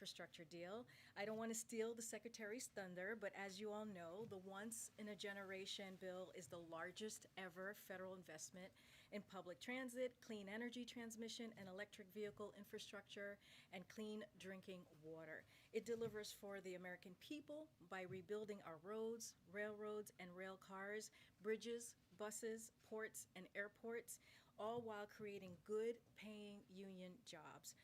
infrastructure deal. I don't want to steal the Secretary's thunder, but as you all know, the once-in-a-generation bill is the largest ever federal investment in public transit, clean energy transmission, and electric vehicle infrastructure, and clean drinking water. It delivers for the American people by rebuilding our roads, railroads, and rail cars, bridges, buses, ports, and airports, all while creating good paying union jobs.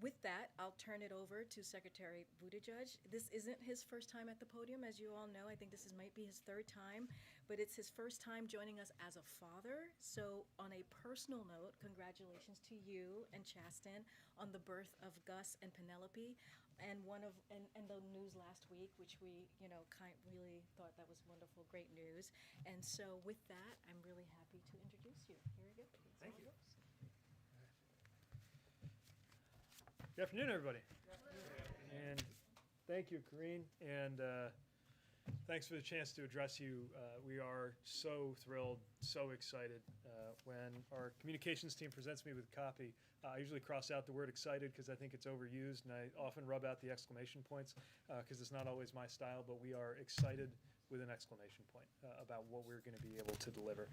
With that, I'll turn it over to Secretary Buttigieg. This isn't his first time at the podium, as you all know. I think might be his third time, but it's his first time joining us as a father. So on a personal note, congratulations to you and Chasten on the birth of Gus and Penelope, and the news last week, which we really thought that was wonderful, great news. And so with that, I'm really happy to introduce you. Here we go. Thank you. Good afternoon, everybody. And thank you, Karine, and thanks for the chance to address you. We are so thrilled, so excited. When our communications team presents me with a copy, I usually cross out the word excited because I think it's overused, and I often rub out the exclamation points because it's not always my style, but we are excited with an exclamation point about what we're going to be able to deliver.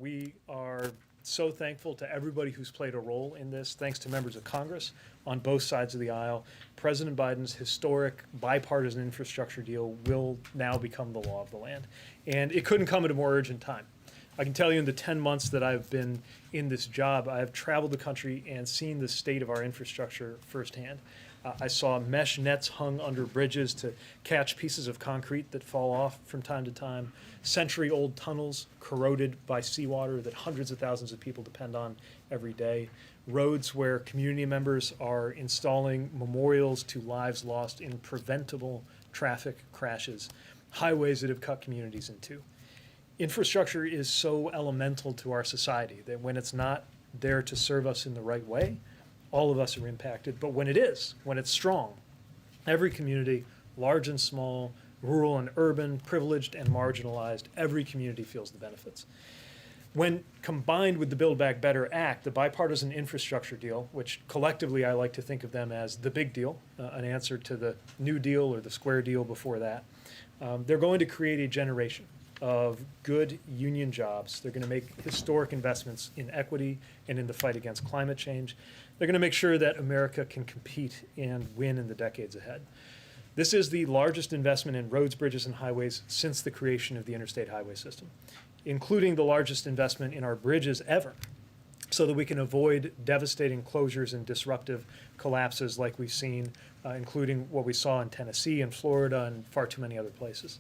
We are so thankful to everybody who's played a role in this, thanks to members of Congress on both sides of the aisle. President Biden's historic bipartisan infrastructure deal will now become the law of the land. And it couldn't come at a more urgent time. I can tell you in the 10 months that I've been in this job, I have traveled the country and seen the state of our infrastructure firsthand. I saw mesh nets hung under bridges to catch pieces of concrete that fall off from time to time, century-old tunnels corroded by seawater that hundreds of thousands of people depend on every day, roads where community members are installing memorials to lives lost in preventable traffic crashes, highways that have cut communities in two. Infrastructure is so elemental to our society that when it's not there to serve us in the right way, all of us are impacted. But when it is, when it's strong, every community, large and small, rural and urban, privileged and marginalized, every community feels the benefits. When combined with the Build Back Better Act, the bipartisan infrastructure deal, which collectively I like to think of them as the big deal, an answer to the New Deal or the Square Deal before that, they're going to create a generation of good union jobs. They're going to make historic investments in equity and in the fight against climate change. They're going to make sure that America can compete and win in the decades ahead. This is the largest investment in roads, bridges, and highways since the creation of the interstate highway system, including the largest investment in our bridges ever, so that we can avoid devastating closures and disruptive collapses like we've seen, including what we saw in Tennessee and Florida and far too many other places.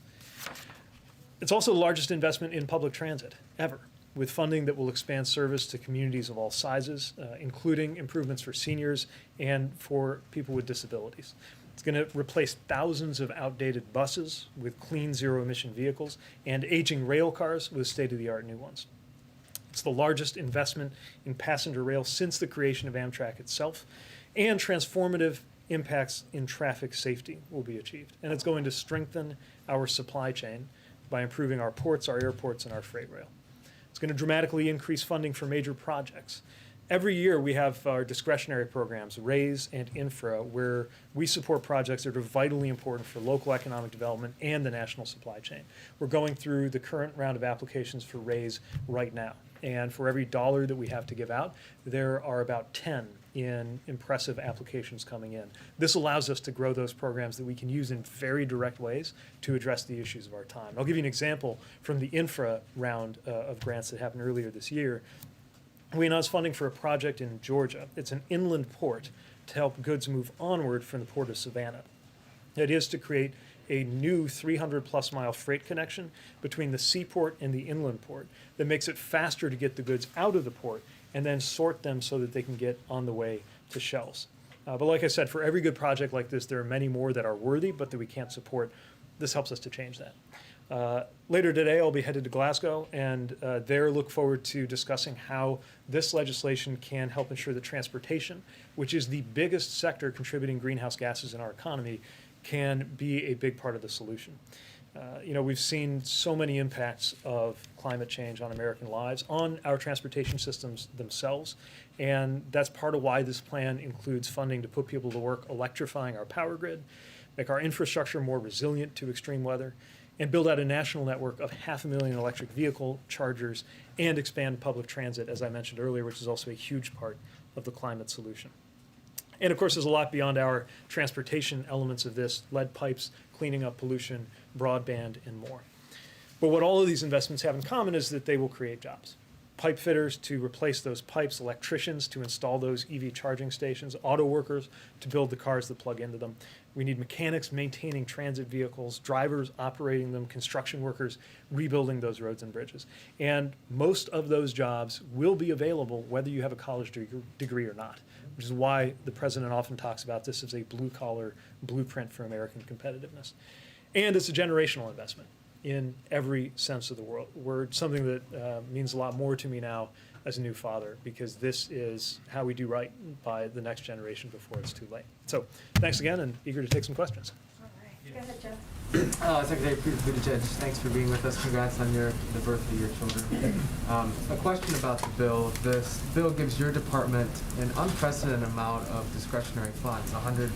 It's also the largest investment in public transit ever, with funding that will expand service to communities of all sizes, including improvements for seniors and for people with disabilities. It's going to replace thousands of outdated buses with clean zero-emission vehicles and aging rail cars with state-of-the-art new ones. It's the largest investment in passenger rail since the creation of Amtrak itself, and transformative impacts in traffic safety will be achieved. And it's going to strengthen our supply chain by improving our ports, our airports, and our freight rail. It's going to dramatically increase funding for major projects. Every year we have our discretionary programs, RAISE and Infra, where we support projects that are vitally important for local economic development and the national supply chain. We're going through the current round of applications for RAISE right now. And for every dollar that we have to give out, there are about 10 in impressive applications coming in. This allows us to grow those programs that we can use in very direct ways to address the issues of our time. I'll give you an example from the Infra round of grants that happened earlier this year. We announced funding for a project in Georgia. It's an inland port to help goods move onward from the port of Savannah. It is to create a new 300-plus mile freight connection between the seaport and the inland port that makes it faster to get the goods out of the port and then sort them so that they can get on the way to shelves. But like I said, for every good project like this, there are many more that are worthy but that we can't support. This helps us to change that. Later today, I'll be headed to Glasgow, and there look forward to discussing how this legislation can help ensure that transportation, which is the biggest sector contributing greenhouse gases in our economy, can be a big part of the solution. We've seen so many impacts of climate change on American lives, on our transportation systems themselves, And that's part of why this plan includes funding to put people to work electrifying our power grid, make our infrastructure more resilient to extreme weather, and build out a national network of 500,000 electric vehicle chargers and expand public transit, as I mentioned earlier, which is also a huge part of the climate solution. And of course, there's a lot beyond our transportation elements of this: lead pipes, cleaning up pollution, broadband, and more. But what all of these investments have in common is that they will create jobs. Pipe fitters to replace those pipes, electricians to install those EV charging stations, auto workers to build the cars that plug into them. We need mechanics maintaining transit vehicles, drivers operating them, construction workers rebuilding those roads and bridges. And most of those jobs will be available whether you have a college degree or not, which is why the president often talks about this as a blue-collar blueprint for American competitiveness. And it's a generational investment in every sense of the word, something that means a lot more to me now as a new father, because this is how we do right by the next generation before it's too late. So thanks again, and eager to take some questions. All right. Go ahead, Jeff. Secretary Buttigieg, thanks for being with us. Congrats on the birth of your children. A question about the bill. This bill gives your department an unprecedented amount of discretionary funds, $100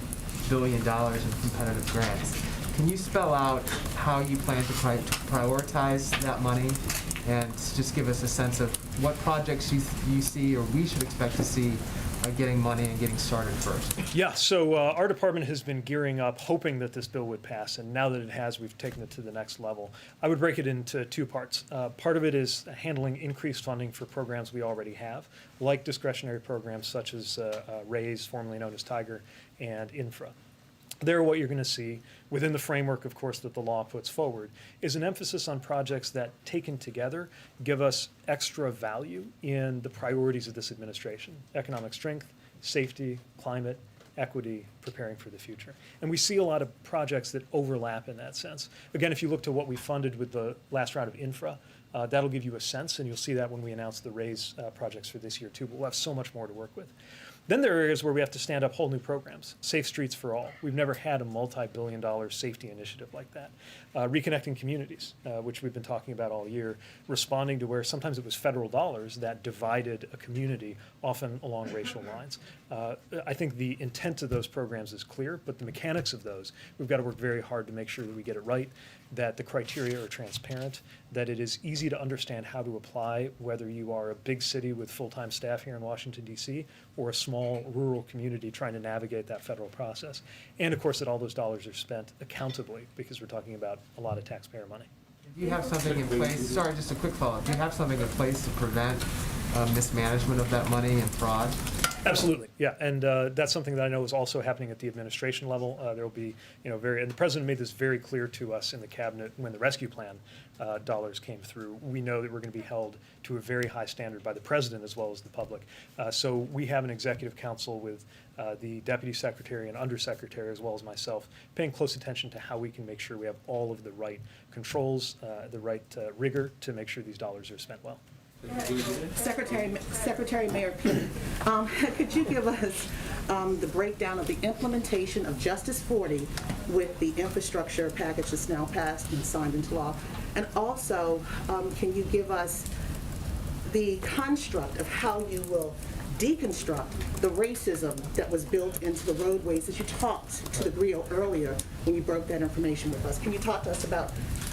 billion in competitive grants. Can you spell out how you plan to prioritize that money, and just give us a sense of what projects you see or we should expect to see getting money and getting started first? Yeah, so our department has been gearing up, hoping that this bill would pass, and now that it has, we've taken it to the next level. I would break it into two parts. Part of it is handling increased funding for programs we already have, like discretionary programs such as RAISE, formerly known as Tiger, and Infra. There, what you're going to see, within the framework, of course, that the law puts forward, is an emphasis on projects that, taken together, give us extra value in the priorities of this administration: economic strength, safety, climate, equity, preparing for the future. And we see a lot of projects that overlap in that sense. Again, if you look to what we funded with the last round of Infra, that'll give you a sense, and you'll see that when we announce the RAISE projects for this year too, but we'll have so much more to work with. Then there are areas where we have to stand up whole new programs. Safe Streets for All. We've never had a multi-billion-dollar safety initiative like that. Reconnecting communities, which we've been talking about all year, responding to where sometimes it was federal dollars that divided a community, often along racial lines. I think the intent of those programs is clear, but the mechanics of those, we've got to work very hard to make sure that we get it right, that the criteria are transparent, that it is easy to understand how to apply, whether you are a big city with full-time staff here in Washington, D.C., or a small rural community trying to navigate that federal process. And of course, that all those dollars are spent accountably, because we're talking about a lot of taxpayer money. Do you have something in place? Sorry, just a quick follow-up. Do you have something in place to prevent mismanagement of that money and fraud? Absolutely, yeah, and that's something that I know is also happening at the administration level. There will be, and the president made this very clear to us in the cabinet when the rescue plan dollars came through. We know that we're going to be held to a very high standard by the president as well as the public. So we have an executive council with the deputy secretary and undersecretary, as well as myself, paying close attention to how we can make sure we have all of the right controls, the right rigor to make sure these dollars are spent well. Secretary Mayor Pete, could you give us the breakdown of the implementation of Justice 40 with the infrastructure package that's now passed and signed into law? And also, can you give us the construct of how you will deconstruct the racism that was built into the roadways that you talked to the GRIO earlier when you broke that information with us? Can you talk to us about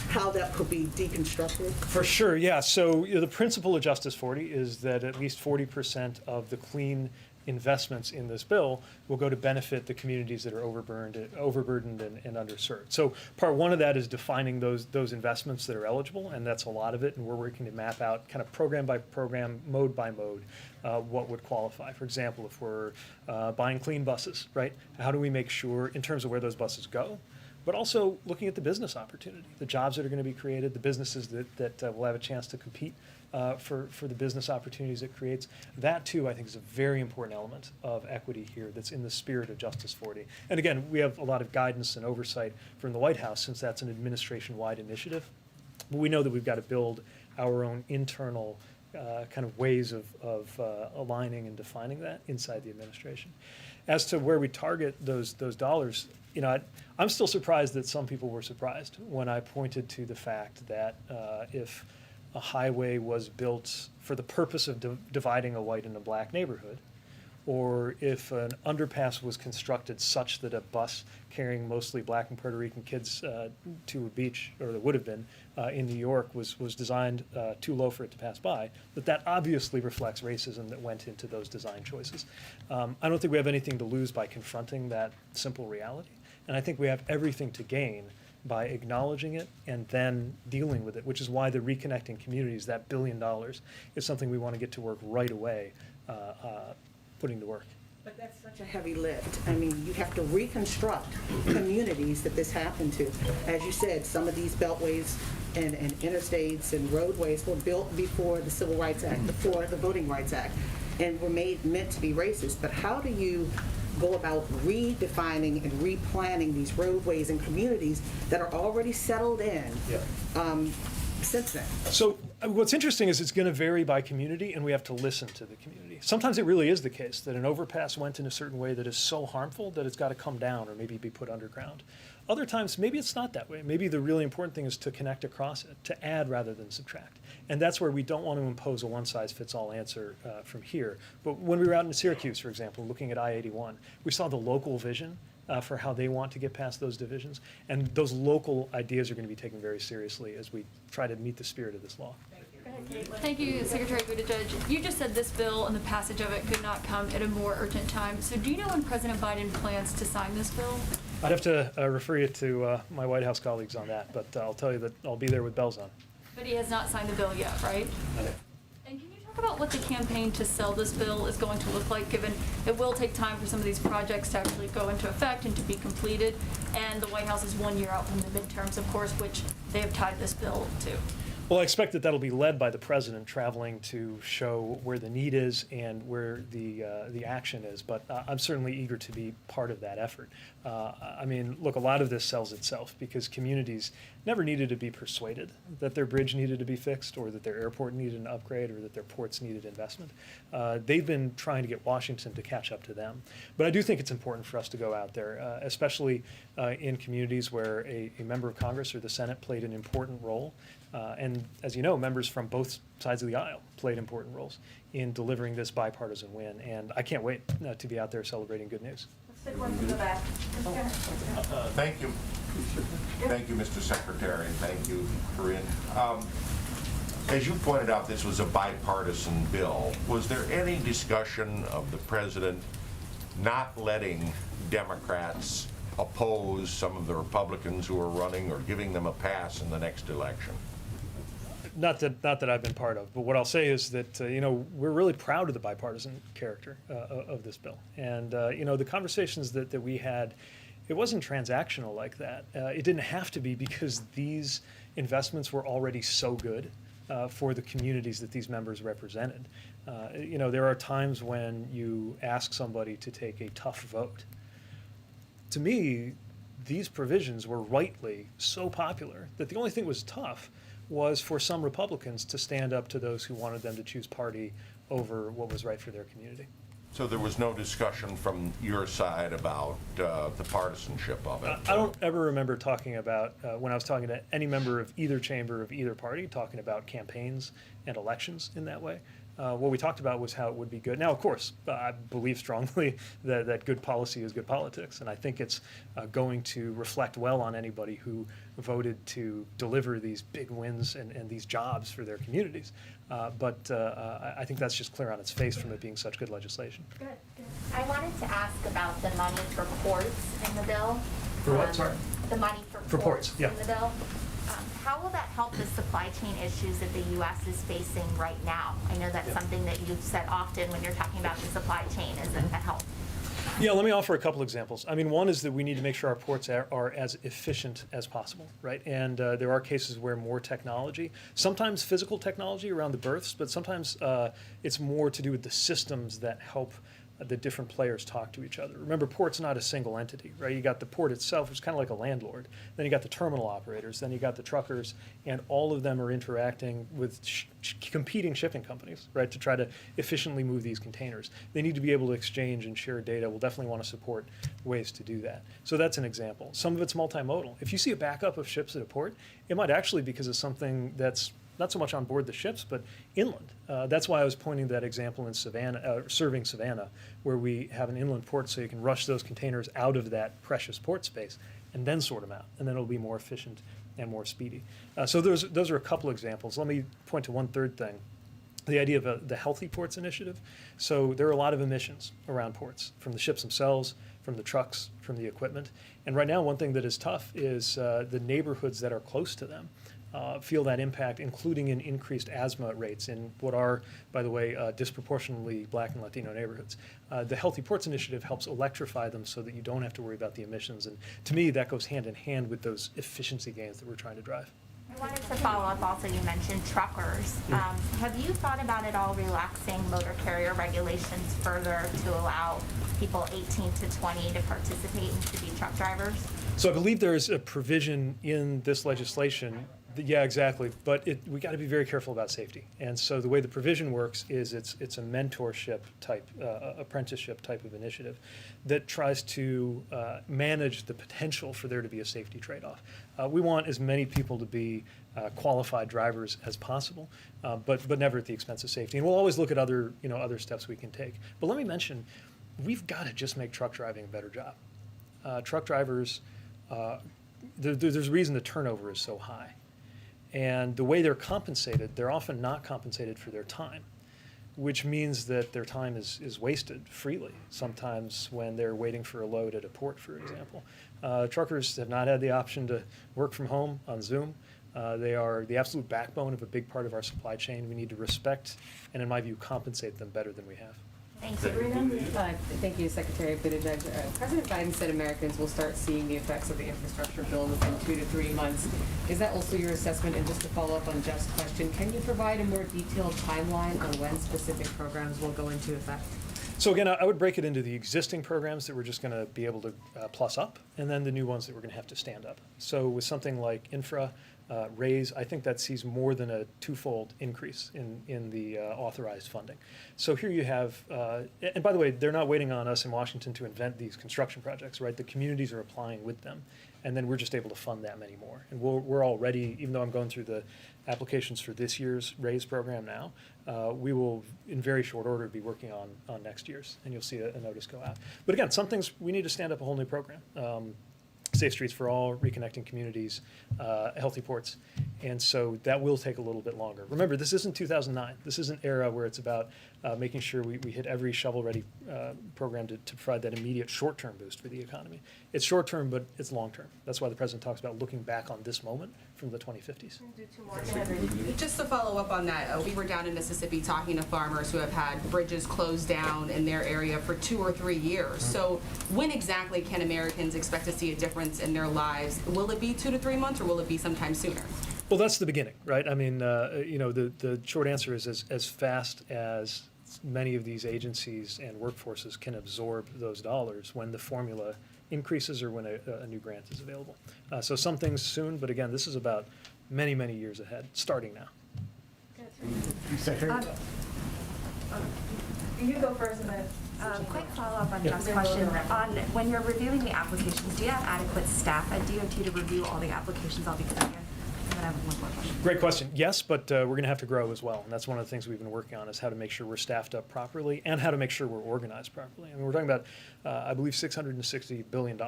how that could be deconstructed? For sure, yeah. So the principle of Justice 40 is that at least 40% of the clean investments in this bill will go to benefit the communities that are overburdened and underserved. So part one of that is defining those investments that are eligible, and that's a lot of it, and we're working to map out kind of program by program, mode by mode, what would qualify. For example, if we're buying clean buses, right? How do we make sure, in terms of where those buses go, but also looking at the business opportunity, the jobs that are going to be created, the businesses that will have a chance to compete for the business opportunities it creates. That, too, I think is a very important element of equity here that's in the spirit of Justice 40. And again, we have a lot of guidance and oversight from the White House, since that's an administration-wide initiative. But we know that we've got to build our own internal kind of ways of aligning and defining that inside the administration. As to where we target those dollars, I'm still surprised that some people were surprised when I pointed to the fact that if a highway was built for the purpose of dividing a white and a black neighborhood, or if an underpass was constructed such that a bus carrying mostly black and Puerto Rican kids to a beach, or that would have been in New York, was designed too low for it to pass by, that obviously reflects racism that went into those design choices. I don't think we have anything to lose by confronting that simple reality, and I think we have everything to gain by acknowledging it and then dealing with it, which is why the Reconnecting Communities, that $1 billion, is something we want to get to work right away, putting to work. But that's such a heavy lift. I mean, you have to reconstruct communities that this happened to. As you said, some of these beltways and interstates and roadways were built before the Civil Rights Act, before the Voting Rights Act, and were meant to be racist. But how do you go about redefining and replanning these roadways and communities that are already settled in since then? So what's interesting is it's going to vary by community, and we have to listen to the community. Sometimes it really is the case that an overpass went in a certain way that is so harmful that it's got to come down or maybe be put underground. Other times, maybe it's not that way. Maybe the really important thing is to connect across it, to add rather than subtract. And that's where we don't want to impose a one-size-fits-all answer from here. But when we were out in Syracuse, for example, looking at I-81, we saw the local vision for how they want to get past those divisions. And those local ideas are going to be taken very seriously as we try to meet the spirit of this law. Thank you, Secretary Buttigieg. You just said this bill and the passage of it could not come at a more urgent time. So do you know when President Biden plans to sign this bill? I'd have to refer you to my White House colleagues on that, but I'll tell you that I'll be there with bells on. But he has not signed the bill yet, right? I know. And can you talk about what the campaign to sell this bill is going to look like, given it will take time for some of these projects to actually go into effect and to be completed? And the White House is 1 year out from the midterms, of course, which they have tied this bill to. Well, I expect that that'll be led by the president traveling to show where the need is and where the action is. But I'm certainly eager to be part of that effort. I mean, look, a lot of this sells itself because communities never needed to be persuaded that their bridge needed to be fixed or that their airport needed an upgrade or that their ports needed investment. They've been trying to get Washington to catch up to them. But I do think it's important for us to go out there, especially in communities where a member of Congress or the Senate played an important role. And as you know, members from both sides of the aisle played important roles in delivering this bipartisan win. And I can't wait to be out there celebrating good news. Let's take one from the back. Thank you. Thank you, Mr. Secretary, and thank you, Karine. As you pointed out, this was a bipartisan bill. Was there any discussion of the president not letting Democrats oppose some of the Republicans who are running or giving them a pass in the next election? Not that I've been part of, but what I'll say is that, we're really proud of the bipartisan character of this bill. And, the conversations that we had, it wasn't transactional like that. It didn't have to be because these investments were already so good for the communities that these members represented. There are times when you ask somebody to take a tough vote. To me, these provisions were rightly so popular that the only thing that was tough was for some Republicans to stand up to those who wanted them to choose party over what was right for their community. So there was no discussion from your side about the partisanship of it? I don't ever remember talking about, when I was talking to any member of either chamber of either party, talking about campaigns and elections in that way. What we talked about was how it would be good. Now, of course, I believe strongly that good policy is good politics, and I think it's going to reflect well on anybody who voted to deliver these big wins and these jobs for their communities. But I think that's just clear on its face from it being such good legislation. Good. I wanted to ask about the money for ports in the bill. For what, sorry? The money For ports, yeah. in the bill. How will that help the supply chain issues that the U.S. is facing right now? I know that's something that you've said often when you're talking about the supply chain is a help. Yeah, let me offer a couple examples. I mean, one is that we need to make sure our ports are as efficient as possible, right? And there are cases where more technology, sometimes physical technology around the berths, but sometimes it's more to do with the systems that help the different players talk to each other. Remember, port's not a single entity, right? You got the port itself, which is kind of like a landlord. Then you got the terminal operators. Then you got the truckers, and all of them are interacting with competing shipping companies, right, to try to efficiently move these containers. They need to be able to exchange and share data. We'll definitely want to support ways to do that. So that's an example. Some of it's multimodal. If you see a backup of ships at a port, it might actually be because of something that's not so much on board the ships, but inland. That's why I was pointing that example in Savannah, serving Savannah, where we have an inland port so you can rush those containers out of that precious port space and then sort them out, and then it'll be more efficient and more speedy. So those are a couple examples. Let me point to one third thing, the idea of the Healthy Ports Initiative. So there are a lot of emissions around ports, from the ships themselves, from the trucks, from the equipment. And right now, one thing that is tough is the neighborhoods that are close to them feel that impact, including in increased asthma rates in what are, by the way, disproportionately Black and Latino neighborhoods. The Healthy Ports Initiative helps electrify them so that you don't have to worry about the emissions. And to me, that goes hand in hand with those efficiency gains that we're trying to drive. I wanted to follow up also, you mentioned truckers. Have you thought about at all relaxing motor carrier regulations further to allow people 18 to 20 to participate and to be truck drivers? So I believe there is a provision in this legislation. Yeah, exactly. But we got to be very careful about safety. And so the way the provision works is it's a mentorship type, apprenticeship type of initiative that tries to manage the potential for there to be a safety trade-off. We want as many people to be qualified drivers as possible, but never at the expense of safety. And we'll always look at other steps we can take. But let me mention, we've got to just make truck driving a better job. Truck drivers, there's a reason the turnover is so high. And the way they're compensated, they're often not compensated for their time, which means that their time is wasted freely, sometimes when they're waiting for a load at a port, for example. Truckers have not had the option to work from home on Zoom. They are the absolute backbone of a big part of our supply chain. We need to respect and, in my view, compensate them better than we have. Thank you. Thank you, Secretary Buttigieg. President Biden said Americans will start seeing the effects of the infrastructure bill within 2 to 3 months. Is that also your assessment? And just to follow up on Jeff's question, can you provide a more detailed timeline on when specific programs will go into effect? So again, I would break it into the existing programs that we're just going to be able to plus up, and then the new ones that we're going to have to stand up. So with something like infra, raise, I think that sees more than a twofold increase in the authorized funding. So here you have, and by the way, they're not waiting on us in Washington to invent these construction projects, right? The communities are applying with them, and then we're just able to fund that many more. And we're already, even though I'm going through the applications for this year's RAISE program now, we will, in very short order, be working on next year's, and you'll see a notice go out. But again, some things, we need to stand up a whole new program. Safe Streets for All, reconnecting communities, healthy ports. And so that will take a little bit longer. Remember, this isn't 2009. This is an era where it's about making sure we hit every shovel-ready program to provide that immediate short-term boost for the economy. It's short-term, but it's long-term. That's why the president talks about looking back on this moment from the 2050s. Just to follow up on that, we were down in Mississippi talking to farmers who have had bridges closed down in their area for 2 or 3 years. So when exactly can Americans expect to see a difference in their lives? Will it be 2 to 3 months, or will it be sometime sooner? Well, that's the beginning, right? I mean, the short answer is as fast as many of these agencies and workforces can absorb those dollars when the formula increases or when a new grant is available. So some things soon, but again, this is about many, many years ahead, starting now. You go first, and then. Quick follow-up on Jeff's question. When you're reviewing the applications, do you have adequate staff at DOT to review all the applications I'll be putting in? And then I have one more question. Great question. Yes, but we're going to have to grow as well. And that's one of the things we've been working on, is how to make sure we're staffed up properly and how to make sure we're organized properly. I mean, we're talking about, I believe, $660 billion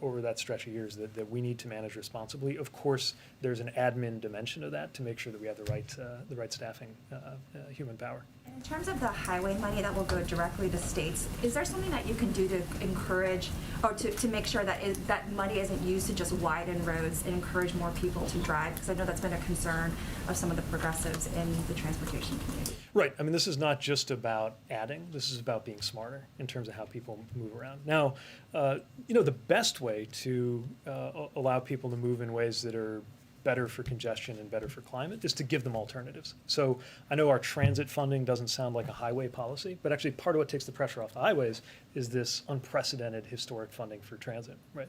over that stretch of years that we need to manage responsibly. Of course, there's an admin dimension of that to make sure that we have the right staffing, human power. In terms of the highway money that will go directly to states, is there something that you can do to encourage or to make sure that that money isn't used to just widen roads and encourage more people to drive? Because I know that's been a concern of some of the progressives in the transportation community. Right. I mean, this is not just about adding. This is about being smarter in terms of how people move around. Now, the best way to allow people to move in ways that are better for congestion and better for climate is to give them alternatives. So I know our transit funding doesn't sound like a highway policy, but actually part of what takes the pressure off the highways is this unprecedented historic funding for transit, right?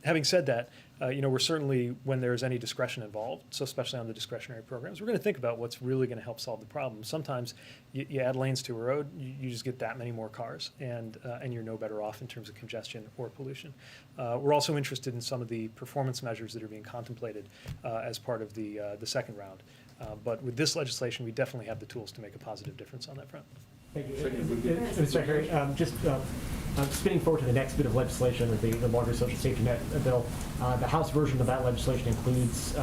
Having said that, we're certainly, when there's any discretion involved, so especially on the discretionary programs, we're going to think about what's really going to help solve the problem. Sometimes you add lanes to a road, you just get that many more cars, and you're no better off in terms of congestion or pollution. We're also interested in some of the performance measures that are being contemplated as part of the second round But with this legislation, we definitely have the tools to make a positive difference on that front. Thank you. Mr. Secretary, just spinning forward to the next bit of legislation, the larger social safety net bill. The House version of that legislation includes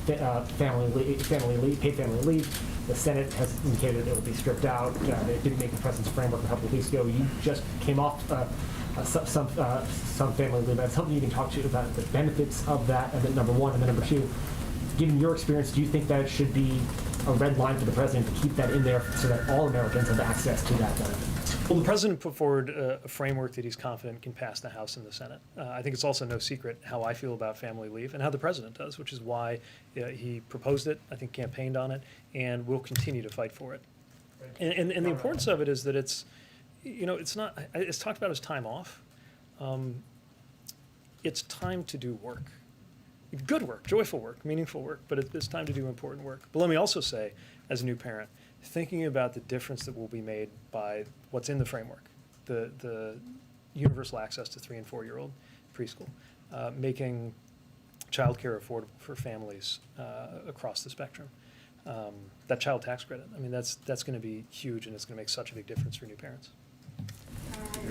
paid family leave. The Senate has indicated it will be stripped out. They didn't make the President's framework a couple of weeks ago. You just came off some family leave. I was hoping you can talk to about the benefits of that, and then number one, and then number two, given your experience, do you think that it should be a red line for the President to keep that in there so that all Americans have access to that benefit? Well, the President put forward a framework that he's confident can pass the House and the Senate. I think it's also no secret how I feel about family leave and how the President does, which is why he proposed it, I think campaigned on it, and will continue to fight for it. And the importance of it is that it's, it's not, it's talked about as time off. It's time to do work. Good work, joyful work, meaningful work, but it's time to do important work. But let me also say, as a new parent, thinking about the difference that will be made by what's in the framework, the universal access to 3- and 4-year-old preschool, making childcare affordable for families across the spectrum. That child tax credit, I mean, that's going to be huge, and it's going to make such a big difference for new parents.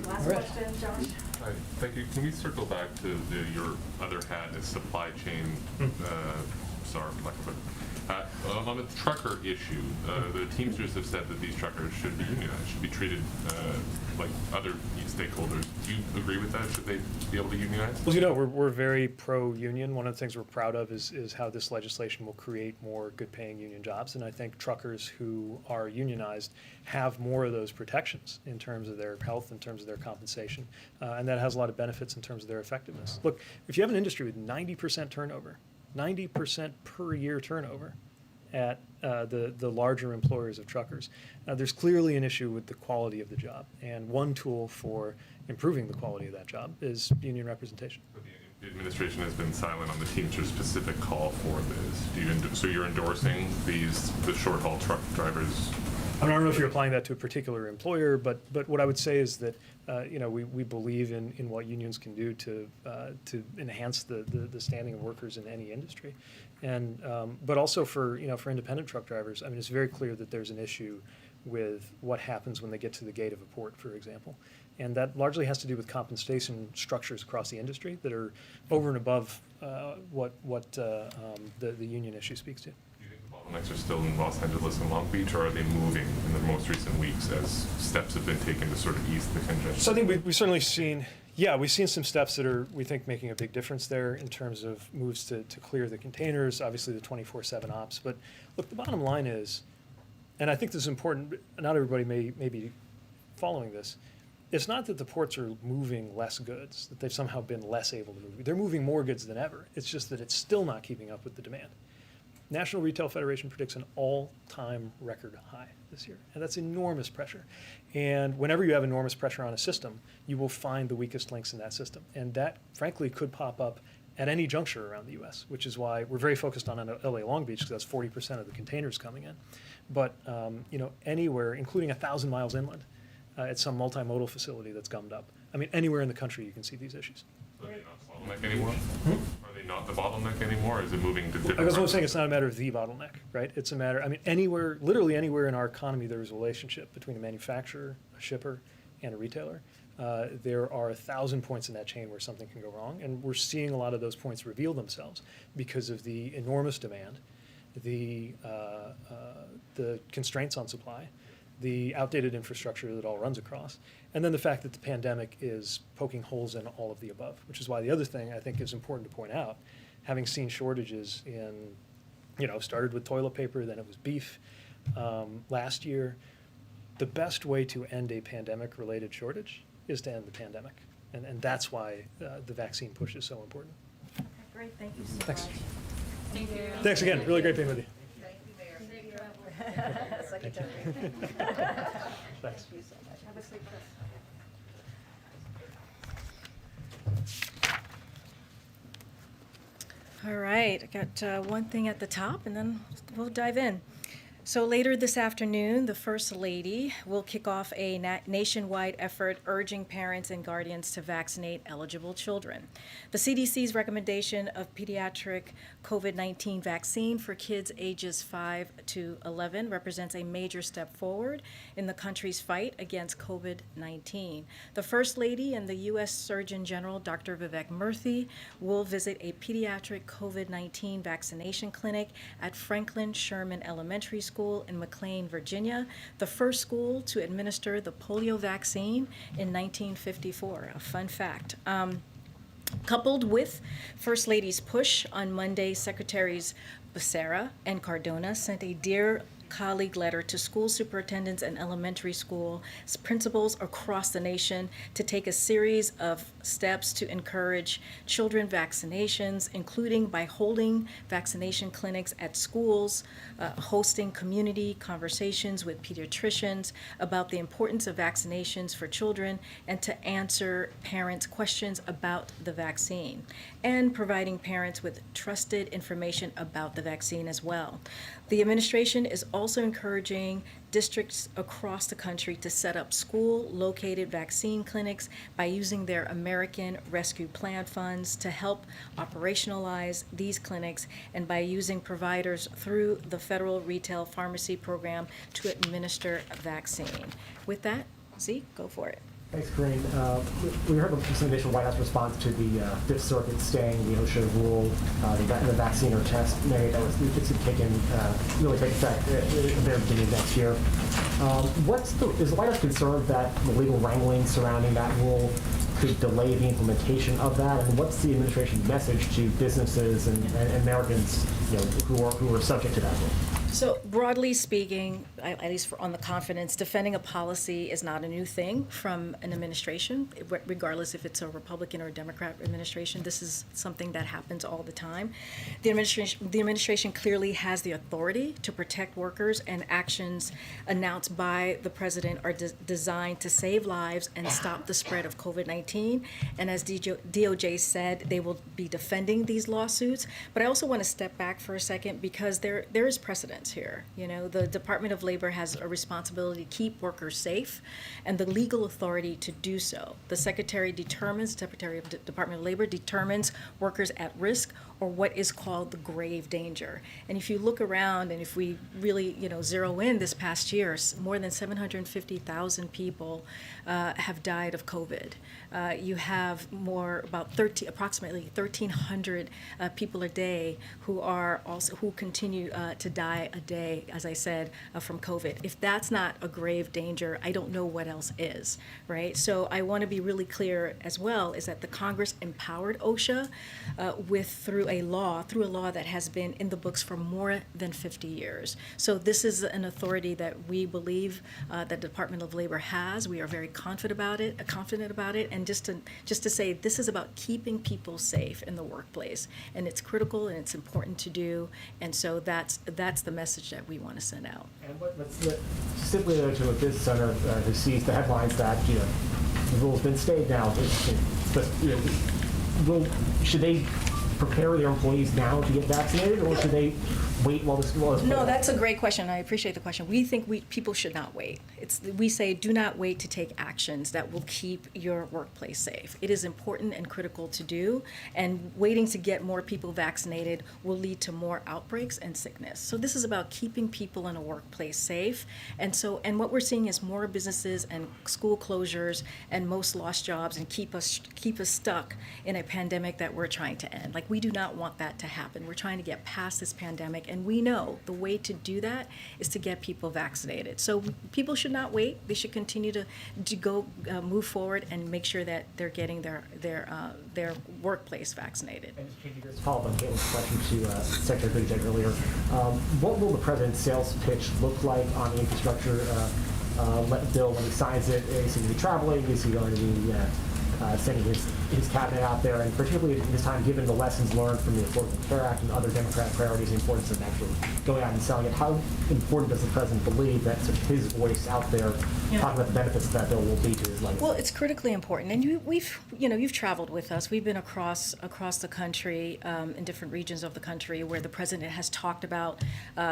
Last question, Josh. Hi, thank you. Can we circle back to your other hat as supply chain, sorry, for lack of a on the trucker issue, the Teamsters have said that these truckers should be unionized, should be treated like other stakeholders. Do you agree with that? Should they be able to unionize? Well, we're very pro-union. One of the things we're proud of is how this legislation will create more good-paying union jobs, and I think truckers who are unionized have more of those protections in terms of their health, in terms of their compensation, and that has a lot of benefits in terms of their effectiveness. Look, if you have an industry with 90% turnover, 90% per year turnover at the larger employers of truckers, there's clearly an issue with the quality of the job. And one tool for improving the quality of that job is union representation. But the administration has been silent on the Teamsters specific call for this. So you're endorsing the short haul truck drivers? I don't know if you're applying that to a particular employer, but what I would say is that we believe in what unions can do to enhance the standing of workers in any industry, and but also for independent truck drivers. I mean, it's very clear that there's an issue with what happens when they get to the gate of a port, for example, and that largely has to do with compensation structures across the industry that are over and above what the union issue speaks to. Bottlenecks are still in Los Angeles and Long Beach, or are they moving in the most recent weeks as steps have been taken to sort of ease the congestion? So I think we've certainly seen, we've seen some steps that are, we think, making a big difference there in terms of moves to clear the containers, obviously the 24/7 ops. But look, the bottom line is, and I think this is important, not everybody may be following this, it's not that the ports are moving less goods, that they've somehow been less able to move. They're moving more goods than ever. It's just that it's still not keeping up with the demand. National Retail Federation predicts an all-time record high this year, and that's enormous pressure. And whenever you have enormous pressure on a system, you will find the weakest links in that system. And that, frankly, could pop up at any juncture around the U.S., which is why we're very focused on LA Long Beach, because that's 40% of the containers coming in. But anywhere, including 1,000 miles inland, at some multimodal facility that's gummed up. I mean, anywhere in the country you can see these issues. Are they not the bottleneck anymore? Are they not the bottleneck anymore? Or is it moving to different? I was saying it's not a matter of the bottleneck, right? It's a matter, I mean, anywhere, literally anywhere in our economy, there is a relationship between a manufacturer, a shipper, and a retailer. There are 1,000 points in that chain where something can go wrong, and we're seeing a lot of those points reveal themselves because of the enormous demand, the constraints on supply, the outdated infrastructure that it all runs across, and then the fact that the pandemic is poking holes in all of the above, which is why the other thing I think is important to point out, having seen shortages in, started with toilet paper, then it was beef last year, the best way to end a pandemic-related shortage is to end the pandemic, and that's why the vaccine push is so important. Okay, great, thank you so Thanks. much. Thank you. Thanks again, really great being with you. Secretary. Thanks. Thank you so much. Have a safe trip. All right, I got one thing at the top, and then we'll dive in. So later this afternoon, the First Lady will kick off a nationwide effort urging parents and guardians to vaccinate eligible children. The CDC's recommendation of pediatric COVID-19 vaccine for kids ages 5 to 11 represents a major step forward in the country's fight against COVID-19. The First Lady and the U.S. Surgeon General, Dr. Vivek Murthy, will visit a pediatric COVID-19 vaccination clinic at Franklin Sherman Elementary School in McLean, Virginia, the first school to administer the polio vaccine in 1954. A fun fact. Coupled with First Lady's push, on Monday, Secretaries Becerra and Cardona sent a Dear Colleague letter to school superintendents and elementary school principals across the nation to take a series of steps to encourage children vaccinations, including by holding vaccination clinics at schools, hosting community conversations with pediatricians about the importance of vaccinations for children, and to answer parents' questions about the vaccine, and providing parents with trusted information about the vaccine as well. The administration is also encouraging districts across the country to set up school-located vaccine clinics by using their American Rescue Plan funds to help operationalize these clinics, and by using providers through the federal retail pharmacy program to administer a vaccine. With that, Zeke, go for it. Thanks, Karine. We heard some initial White House response to the Fifth Circuit staying the OSHA rule, the vaccine or test mandate that was really take effect at the very beginning of next year. Is the White House concerned that the legal wrangling surrounding that rule could delay the implementation of that? And what's the administration's message to businesses and Americans, who are subject to that rule? So broadly speaking, at least on the confidence, defending a policy is not a new thing from an administration, regardless if it's a Republican or a Democrat administration. This is something that happens all the time. The administration clearly has the authority to protect workers, and actions announced by the president are designed to save lives and stop the spread of COVID-19. And as DOJ said, they will be defending these lawsuits. But I also want to step back for a second, because there is precedent here. The Department of Labor has a responsibility to keep workers safe and the legal authority to do so. The Secretary of Department of Labor determines workers at risk, or what is called the grave danger. And if you look around, and if we really zero in this past year, more than 750,000 people have died of COVID. You have approximately 1,300 people a day who continue to die a day, as I said, from COVID. If that's not a grave danger, I don't know what else is, right? So I want to be really clear as well, is that the Congress empowered OSHA through a law that has been in the books for more than 50 years. So this is an authority that we believe the Department of Labor has. We are very confident about it, and just to say, this is about keeping people safe in the workplace, and it's critical and it's important to do, and so that's the message that we want to send out. And simply to a business owner who sees the headlines that the rule's been stayed now, should they prepare their employees now to get vaccinated, or should they wait while this law is played No, out? that's a great question. I appreciate the question. We think people should not wait. We say do not wait to take actions that will keep your workplace safe. It is important and critical to do, and waiting to get more people vaccinated will lead to more outbreaks and sickness. So this is about keeping people in a workplace safe, and what we're seeing is more businesses and school closures and most lost jobs, and keep us stuck in a pandemic that we're trying to end. Like, we do not want that to happen. We're trying to get past this pandemic, and we know the way to do that is to get people vaccinated. So people should not wait. They should continue to move forward and make sure that they're getting their workplace vaccinated. And just to follow up on Caitlin's question to Secretary Buttigieg earlier, what will the president's sales pitch look like on the infrastructure bill when he signs it? Is he going to be traveling? Is he going to be sending his his cabinet out there, and particularly at this time, given the lessons learned from the Affordable Care Act and other Democratic priorities, the importance of actually going out and selling it, how important does the president believe that sort of his voice out there talking about the benefits of that bill will be to his legacy? Well, it's critically important, and you've traveled with us. We've been across the country, in different regions of the country, where the president has talked about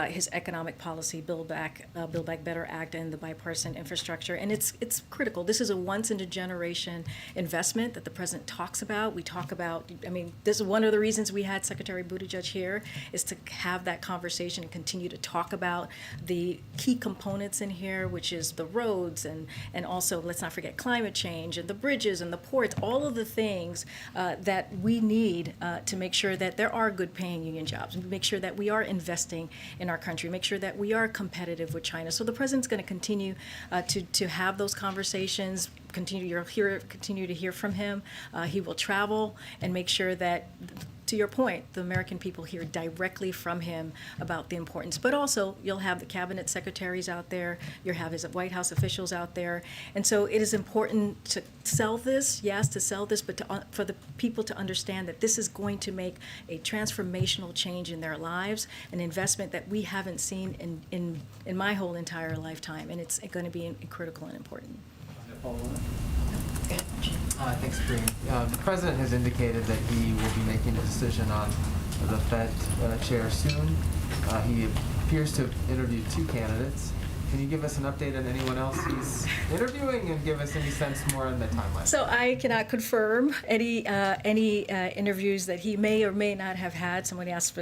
his economic policy, Build Back Better Act, and the bipartisan infrastructure, and it's critical. This is a once in a generation investment that the president talks about. We talk about. I mean, this is one of the reasons we had Secretary Buttigieg here, is to have that conversation and continue to talk about the key components in here, which is the roads and also, let's not forget, climate change and the bridges and the ports, all of the things that we need to make sure that there are good paying union jobs, make sure that we are investing in our country, make sure that we are competitive with China. So the president's going to continue to have those conversations, continue to hear from him. He will travel and make sure that, to your point, the American people hear directly from him about the importance. But also, you'll have the cabinet secretaries out there, you'll have his White House officials out there. And so it is important to sell this, but for the people to understand that this is going to make a transformational change in their lives, an investment that we haven't seen in my whole entire lifetime. And it's going to be critical and important. Thanks, Karine. The president has indicated that he will be making a decision on the Fed chair soon. He appears to have interviewed 2 candidates. Can you give us an update on anyone else he's interviewing and give us any sense more on the timeline? So I cannot confirm any interviews that he may or may not have had. Somebody asked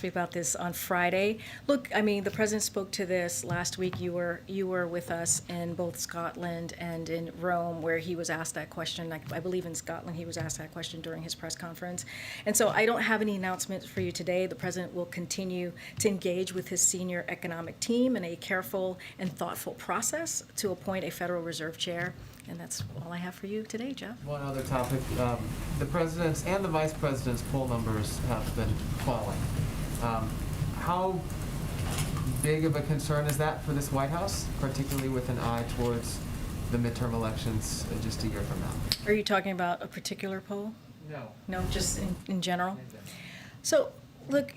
me about this on Friday. Look, I mean, the president spoke to this last week. You were with us in both Scotland and in Rome, where he was asked that question. I believe in Scotland he was asked that question during his press conference. And so I don't have any announcements for you today. The president will continue to engage with his senior economic team in a careful and thoughtful process to appoint a Federal Reserve chair. And that's all I have for you today, Jeff. One other topic. The president's and the vice president's poll numbers have been falling. How big of a concern is that for this White House, particularly with an eye towards the midterm elections just a year from now? Are you talking about a particular poll? No. No, just in general? So, look,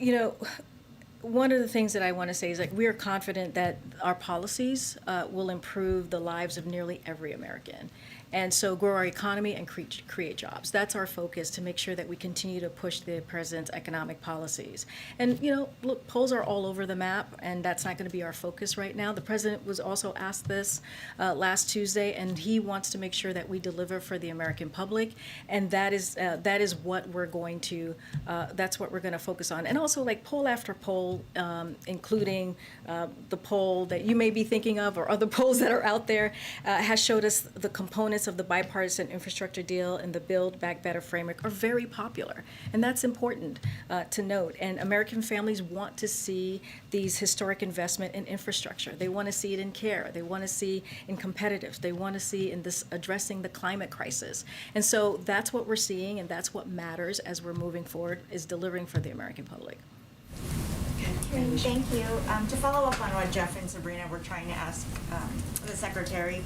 one of the things that I want to say is, like, we are confident that our policies will improve the lives of nearly every American. And so grow our economy and create jobs. That's our focus, to make sure that we continue to push the president's economic policies. And, look, polls are all over the map, and that's not going to be our focus right now. The president was also asked this last Tuesday, and he wants to make sure that we deliver for the American public, and that is what we're going to, that's what we're going to focus on. And also, like, poll after poll, including the poll that you may be thinking of or other polls that are out there, has showed us the components of the bipartisan infrastructure deal and the Build Back Better framework are very popular. And that's important to note. And American families want to see these historic investment in infrastructure. They want to see it in care. They want to see in competitiveness. They want to see in this addressing the climate crisis. And so that's what we're seeing, and that's what matters as we're moving forward, is delivering for the American public. Thank you. To follow up on what Jeff and Sabrina were trying to ask the Secretary,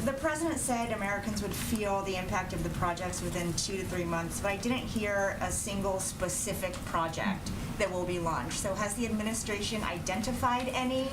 the President said Americans would feel the impact of the projects within 2 to 3 months, but I didn't hear a single specific project that will be launched. So has the administration identified any?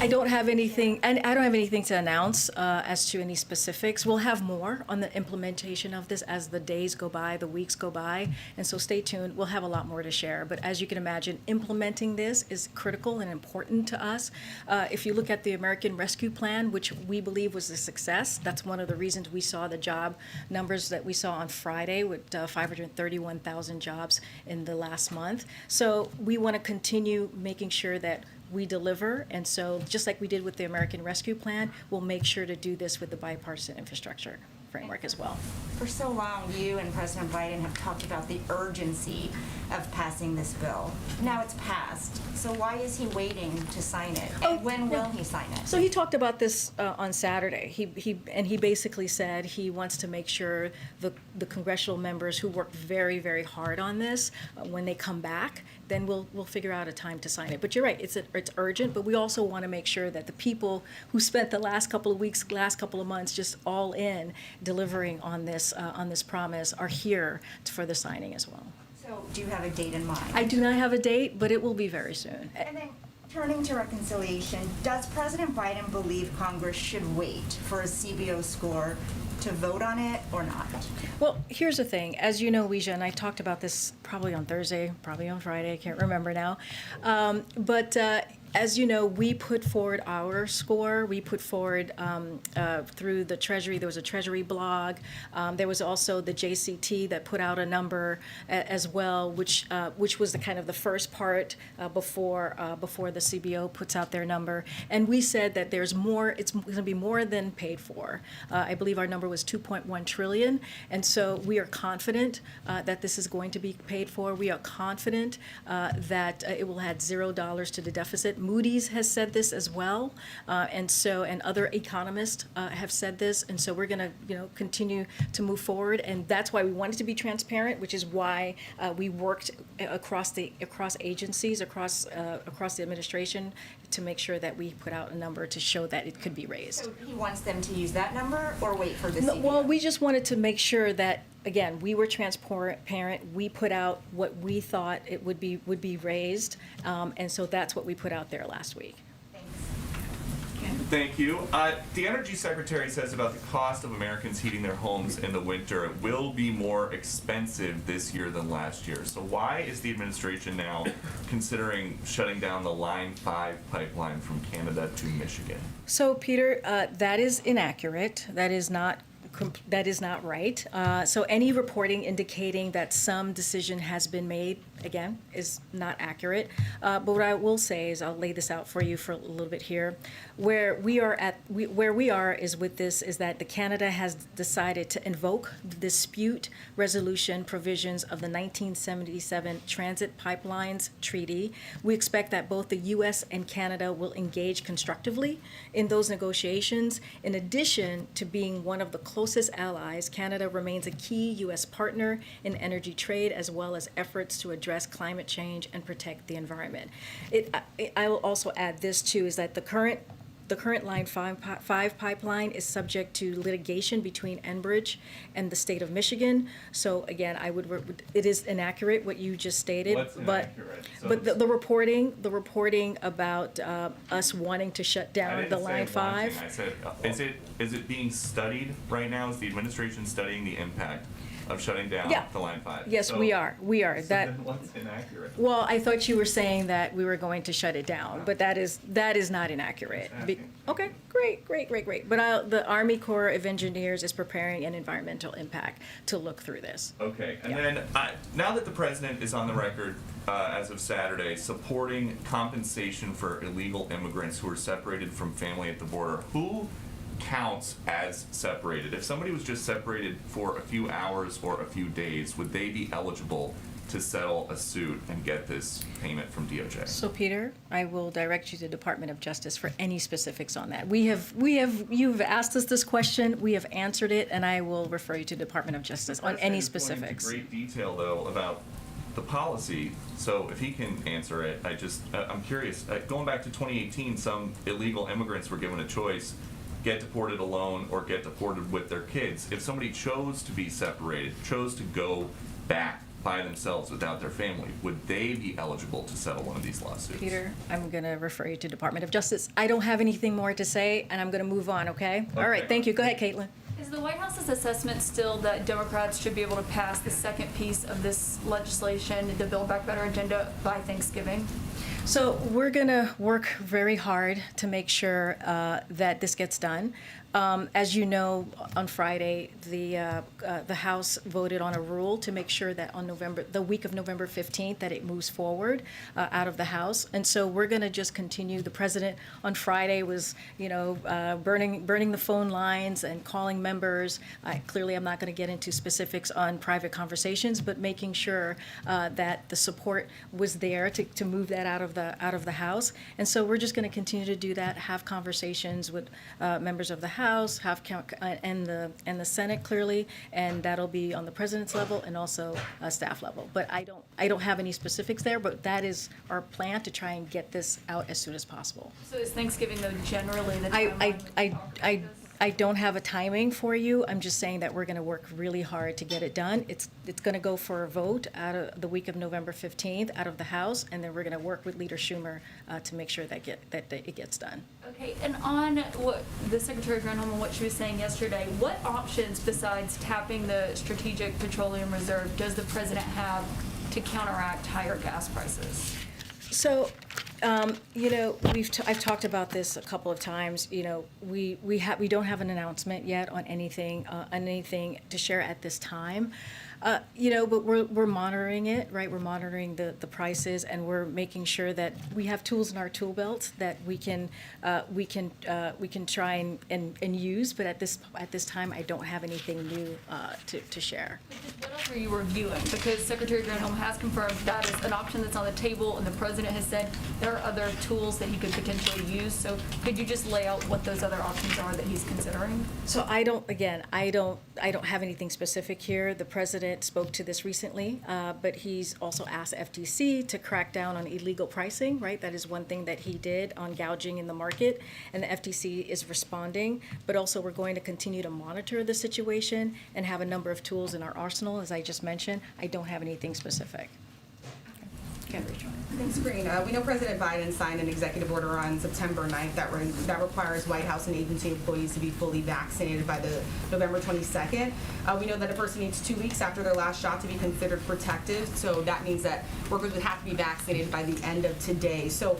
I don't have anything, and I don't have anything to announce as to any specifics. We'll have more on the implementation of this as the days go by, the weeks go by, and so stay tuned. We'll have a lot more to share. But as you can imagine, implementing this is critical and important to us. If you look at the American Rescue Plan, which we believe was a success, that's one of the reasons we saw the job numbers that we saw on Friday with 531,000 jobs in the last month. So we want to continue making sure that we deliver, and so just like we did with the American Rescue Plan, we'll make sure to do this with the bipartisan infrastructure framework as well. For so long, you and President Biden have talked about the urgency of passing this bill. Now it's passed, so why is he waiting to sign it? And when will he sign it? So he talked about this on Saturday. He basically said he wants to make sure the congressional members who worked very, very hard on this, when they come back, then we'll figure out a time to sign it. But you're right, it's urgent, but we also want to make sure that the people who spent the last couple of weeks, last couple of months just all in, delivering on this promise are here for the signing as well. So do you have a date in mind? I do not have a date, but it will be very soon. And then, turning to reconciliation, does President Biden believe Congress should wait for a CBO score to vote on it or not? Well, here's the thing. As you know, Weijia, and I talked about this probably on Thursday, probably on Friday, I can't remember now. But as you know, we put forward our score. We put forward through the Treasury. There was a Treasury blog. There was also the JCT that put out a number as well, which was the kind of the first part before the CBO puts out their number. And we said that there's more. It's going to be more than paid for. I believe our number was 2.1 trillion. And so we are confident that this is going to be paid for. We are confident that it will add $0 to the deficit. Moody's has said this as well, and other economists have said this, and so we're going to continue to move forward, and that's why we wanted to be transparent, which is why we worked across agencies, across the administration, to make sure that we put out a number to show that it could be raised. So he wants them to use that number or wait for the CBO? Well, we just wanted to make sure that, again, we were transparent. We put out what we thought it would be raised, and so that's what we put out there last week. Thank you. The Energy Secretary says about the cost of Americans heating their homes in the winter, it will be more expensive this year than last year. So why is the administration now considering shutting down the Line 5 pipeline from Canada to Michigan? So, Peter, that is inaccurate. That is not right. So any reporting indicating that some decision has been made, again, is not accurate. But what I will say is, I'll lay this out for you for a little bit here. Where we are is with this is that the Canada has decided to invoke the dispute resolution provisions of the 1977 Transit Pipelines Treaty. We expect that both the U.S. and Canada will engage constructively in those negotiations. In addition to being one of the closest allies, Canada remains a key U.S. partner in energy trade, as well as efforts to address climate change and protect the environment. I will also add this too, is that the current Line 5 pipeline is subject to litigation between Enbridge and the state of Michigan. So again, it is inaccurate what you just stated. What's inaccurate? But the reporting about us wanting to shut down the Line 5. I said, is it being studied right now? Is the administration studying the impact of shutting down the Line 5? Yes, we are. So then what's inaccurate? Well, I thought you were saying that we were going to shut it down, but that is not inaccurate. Okay, great. But the Army Corps of Engineers is preparing an environmental impact to look through this. Okay, and then now that the president is on the record as of Saturday supporting compensation for illegal immigrants who are separated from family at the border, who counts as separated? If somebody was just separated for a few hours or a few days, would they be eligible to settle a suit and get this payment from DOJ? So, Peter, I will direct you to the Department of Justice for any specifics on that. You've asked us this question, we have answered it, and I will refer you to the Department of Justice on any specifics. The great detail, though, about the policy. So if he can answer it, I'm curious. Going back to 2018, some illegal immigrants were given a choice: get deported alone or get deported with their kids. If somebody chose to be separated, chose to go back by themselves without their family, would they be eligible to settle one of these lawsuits? Peter, I'm going to refer you to Department of Justice. I don't have anything more to say, and I'm going to move on, okay? All right, thank you. Go ahead, Caitlin. Is the White House's assessment still that Democrats should be able to pass the second piece of this legislation, the Build Back Better agenda, by Thanksgiving? So we're going to work very hard to make sure that this gets done. As you know, on Friday, the House voted on a rule to make sure that on the week of November 15th, that it moves forward out of the House. And so we're going to just continue. The president on Friday was, burning the phone lines and calling members. Clearly, I'm not going to get into specifics on private conversations, but making sure that the support was there to move that out of the House. And so we're just going to continue to do that, have conversations with members of the House, and the Senate, clearly, and that'll be on the president's level and also staff level. But I don't have any specifics there, but that is our plan, to try and get this out as soon as possible. So is Thanksgiving, though, generally the timeline? I don't have a timing for you. I'm just saying that we're going to work really hard to get it done. It's going to go for a vote out of the week of November 15th out of the House, and then we're going to work with Leader Schumer to make sure that it gets done. Okay, and on what the Secretary Granholm and what she was saying yesterday, what options besides tapping the Strategic Petroleum Reserve does the president have to counteract higher gas prices? So, you know, I've talked about this a couple of times. You know, we don't have an announcement yet on anything to share at this time. You know, but we're monitoring it, right? We're monitoring the prices, and we're making sure that we have tools in our tool belt that we can try and use. But at this time, I don't have anything new to share. What else are you reviewing? Because Secretary Granholm has confirmed that is an option that's on the table, and the president has said there are other tools that he could potentially use. So could you just lay out what those other options are that he's considering? So I don't have anything specific here. The president spoke to this recently, but he's also asked FTC to crack down on illegal pricing, right? That is one thing that he did on gouging in the market, and the FTC is responding. But also we're going to continue to monitor the situation and have a number of tools in our arsenal, as I just mentioned. I don't have anything specific. Thanks, Karine. We know President Biden signed an executive order on September 9th that requires White House and agency employees to be fully vaccinated by the November 22nd. We know that a person needs 2 weeks after their last shot to be considered protective, so that means that workers would have to be vaccinated by the end of today. So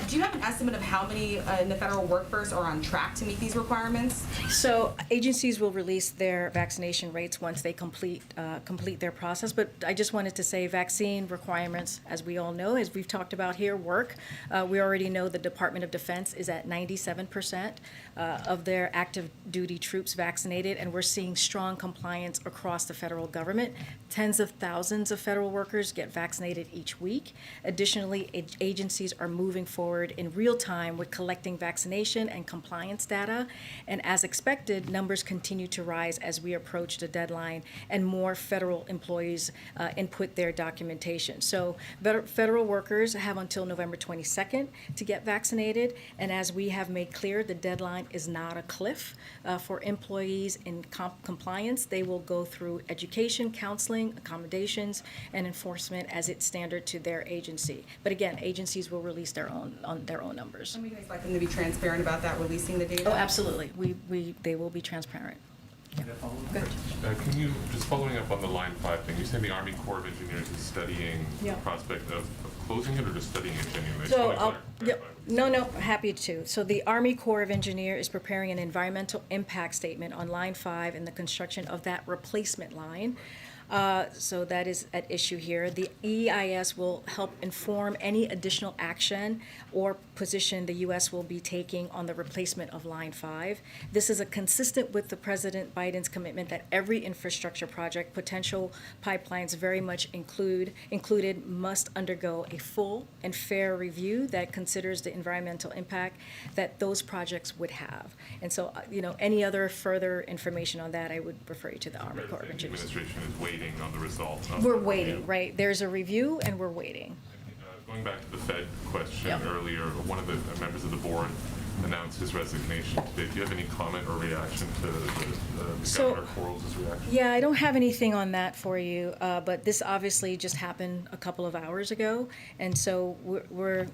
do you have an estimate of how many in the federal workforce are on track to meet these requirements? So agencies will release their vaccination rates once they complete their process. But I just wanted to say vaccine requirements, as we all know, as we've talked about here, work. We already know the Department of Defense is at 97% of their active duty troops vaccinated, and we're seeing strong compliance across the federal government. Tens of thousands of federal workers get vaccinated each week. Additionally, agencies are moving forward in real time with collecting vaccination and compliance data. And as expected, numbers continue to rise as we approach the deadline and more federal employees input their documentation. So federal workers have until November 22nd to get vaccinated. And as we have made clear, the deadline is not a cliff. For employees in compliance, they will go through education, counseling, accommodations, and enforcement as it's standard to their agency. But again, agencies will release their own numbers. And we can expect them to be transparent about that, releasing the data? Oh, absolutely. They will be transparent. Can you, just following up on the Line 5 thing, you said the Army Corps of Engineers is studying the prospect of closing it, or just studying it genuinely? No, happy to. So the Army Corps of Engineers is preparing an environmental impact statement on Line 5 and the construction of that replacement line. So that is at issue here. The EIS will help inform any additional action or position the U.S. will be taking on the replacement of Line 5. This is consistent with the President Biden's commitment that every infrastructure project, potential pipelines very much included, must undergo a full and fair review that considers the environmental impact that those projects would have. And so, any other further information on that, I would refer you to the Army Corps of Engineers. The administration is waiting on the results. We're waiting, right? There's a review, and we're waiting. Going back to the Fed question earlier, one of the members of the board announced his resignation today. Do you have any comment or reaction to Governor Quarles' reaction? Yeah, I don't have anything on that for you, but this obviously just happened a couple of hours ago, and so we're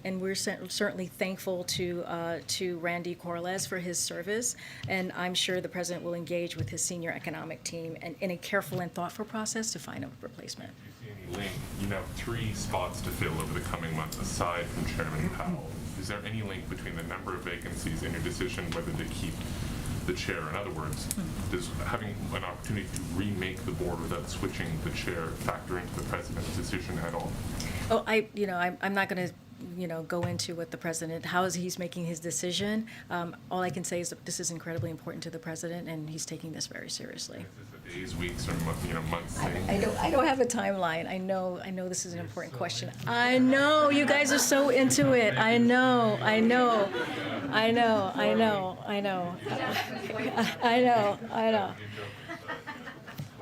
certainly thankful to Randy Corliss for his service, and I'm sure the president will engage with his senior economic team and in a careful and thoughtful process to find a replacement. Link, you have 3 spots to fill over the coming months aside from Chairman Powell. Is there any link between the number of vacancies and your decision whether to keep the chair? In other words, does having an opportunity to remake the board without switching the chair factor into the president's decision at all? Oh, I'm not going to go into what the president, how he's making his decision. All I can say is that this is incredibly important to the president, and he's taking this very seriously. Is this a days, weeks, or months thing? I don't have a timeline. I know this is an important question. I know you guys are so into it. I know.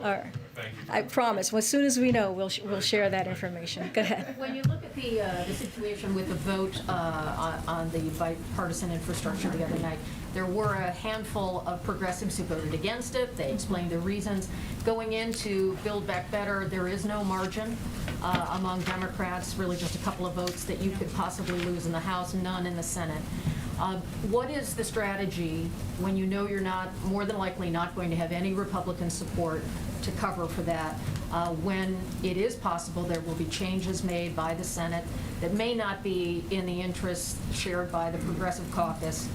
All right. Thank you. I promise. Well, as soon as we know, we'll share that information. Go ahead. When you look at the situation with the vote on the bipartisan infrastructure the other night, there were a handful of progressives who voted against it. They explained their reasons. Going into Build Back Better, there is no margin among Democrats, really just a couple of votes that you could possibly lose in the House, none in the Senate. What is the strategy when you know you're not, more than likely not going to have any Republican support to cover for that, when it is possible there will be changes made by the Senate that may not be in the interests shared by the Progressive Caucus,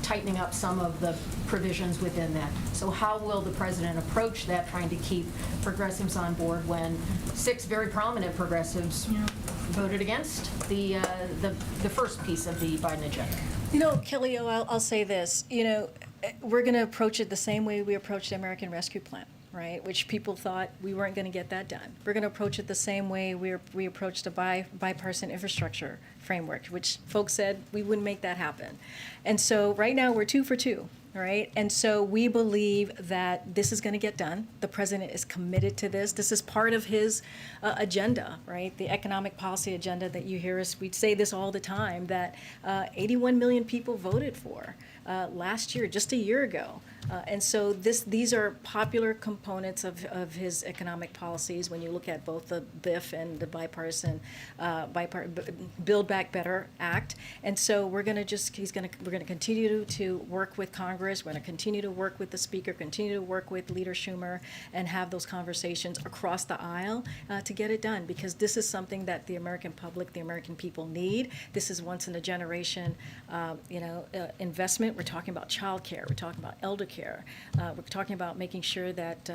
tightening up some of the provisions within that? So how will the president approach that, trying to keep progressives on board when 6 very prominent progressives voted against the first piece of the Biden agenda? You know, Kelly, I'll say this. You know, we're going to approach it the same way we approached the American Rescue Plan, right? Which people thought we weren't going to get that done. We're going to approach it the same way we approached the bipartisan infrastructure framework, which folks said we wouldn't make that happen. And so right now we're 2 for 2. All right, and so we believe that this is going to get done. The president is committed to this. This is part of his agenda, right? The economic policy agenda that you hear us, we say this all the time, that 81 million people voted for last year, just a year ago. And so these are popular components of his economic policies when you look at both the BIF and the bipartisan Build Back Better Act. And so we're going to continue to work with Congress. We're going to continue to work with the Speaker, continue to work with Leader Schumer, and have those conversations across the aisle to get it done, because this is something that the American public, the American people need. This is once in a generation, investment. We're talking about child care. We're talking about elder care. We're talking about making sure that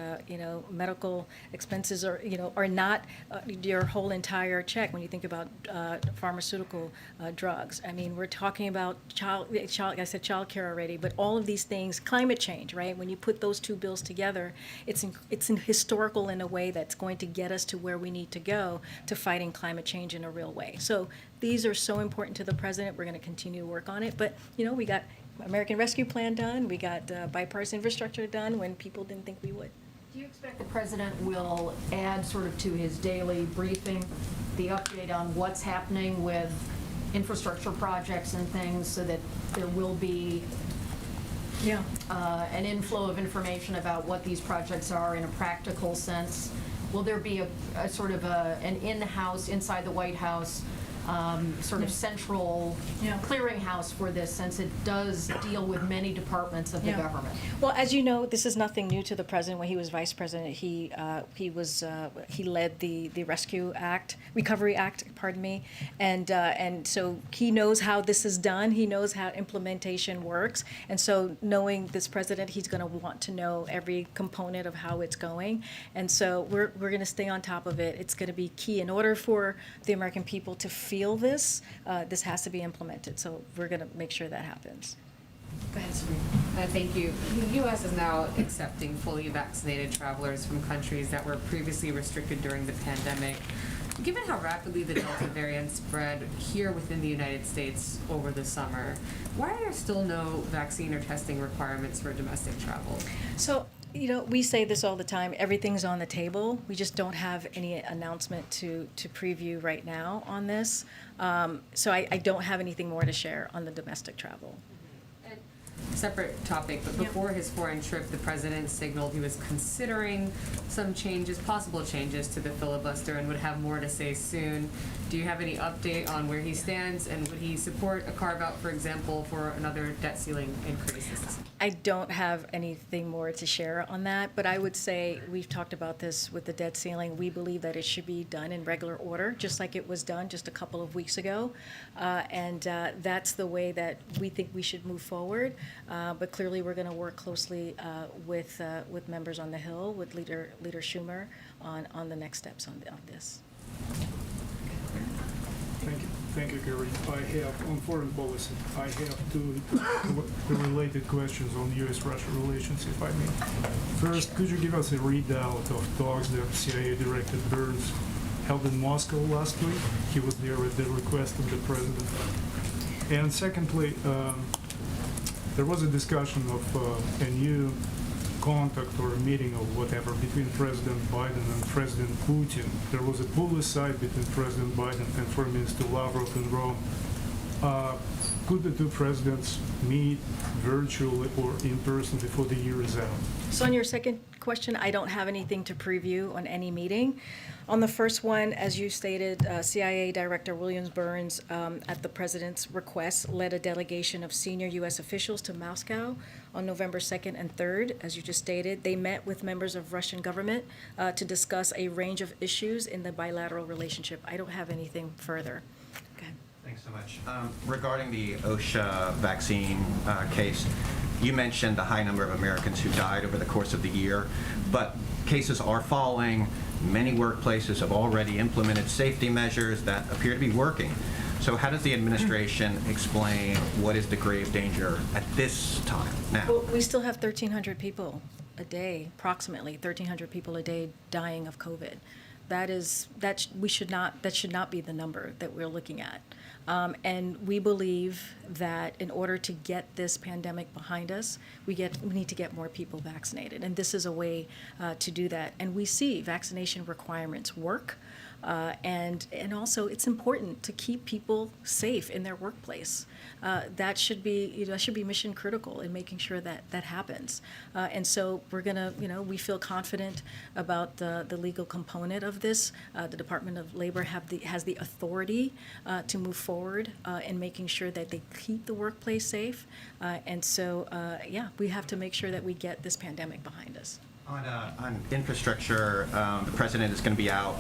medical expenses are not your whole entire check. When you think about pharmaceutical drugs, I mean, we're talking about child. I said child care already, but all of these things, climate change, right? When you put those two bills together, it's historical in a way that's going to get us to where we need to go to fighting climate change in a real way. So these are so important to the president. We're going to continue to work on it. But we got American Rescue Plan done. We got bipartisan infrastructure done when people didn't think we would. Do you expect the president will add sort of to his daily briefing the update on what's happening with infrastructure projects and things, so that there will be an inflow of information about what these projects are in a practical sense? Will there be a sort of an in-house, inside the White House, sort of central clearinghouse for this, since it does deal with many departments of the government? Well, as you know, this is nothing new to the president. When he was vice president, he led the Recovery Act, and so he knows how this is done. He knows how implementation works, and so knowing this president, he's going to want to know every component of how it's going, and so we're going to stay on top of it. It's going to be key in order for the American people to feel this. This has to be implemented, so we're going to make sure that happens. Go ahead, Serena. Thank you. The U.S. is now accepting fully vaccinated travelers from countries that were previously restricted during the pandemic. Given how rapidly the Delta variant spread here within the United States over the summer, why are there still no vaccine or testing requirements for domestic travel? So, we say this all the time, everything's on the table. We just don't have any announcement to preview right now on this. So I don't have anything more to share on the domestic travel. Separate topic, but before his foreign trip, the president signaled he was considering some changes, possible changes to the filibuster, and would have more to say soon. Do you have any update on where he stands, and would he support a carve-out, for example, for another debt ceiling increase? I don't have anything more to share on that, but I would say we've talked about this with the debt ceiling. We believe that it should be done in regular order, just like it was done just a couple of weeks ago, and that's the way that we think we should move forward. But clearly, we're going to work closely with members on the Hill, with Leader Schumer, on the next steps on this. Thank you, Karine. I have, on foreign policy, I have two related questions on U.S.-Russia relations, if I may. First, could you give us a readout of talks that CIA Director Burns held in Moscow last week? He was there at the request of the president. And secondly, there was a discussion of a new contact or a meeting or whatever between President Biden and President Putin. There was a pull aside between President Biden and Foreign Minister Lavrov in Rome. Could the two presidents meet virtually or in person before the year is out? So on your second question, I don't have anything to preview on any meeting. On the first one, as you stated, CIA Director Williams Burns, at the president's request, led a delegation of senior U.S. officials to Moscow on November 2nd and 3rd, as you just stated. They met with members of Russian government to discuss a range of issues in the bilateral relationship. I don't have anything further. Okay. Thanks so much. Regarding the OSHA vaccine case, you mentioned the high number of Americans who died over the course of the year, but cases are falling. Many workplaces have already implemented safety measures that appear to be working. So how does the administration explain what is the grave danger at this time now? Well, we still have 1,300 people a day, approximately 1,300 people a day dying of COVID. That should not be the number that we're looking at. And we believe that in order to get this pandemic behind us, we need to get more people vaccinated. And this is a way to do that. And we see vaccination requirements work. And also, it's important to keep people safe in their workplace. That should be mission critical in making sure that that happens. And so we're gonna, we feel confident about the legal component of this. The Department of Labor has the authority to move forward in making sure that they keep the workplace safe. And so, we have to make sure that we get this pandemic behind us. On infrastructure, the president is going to be out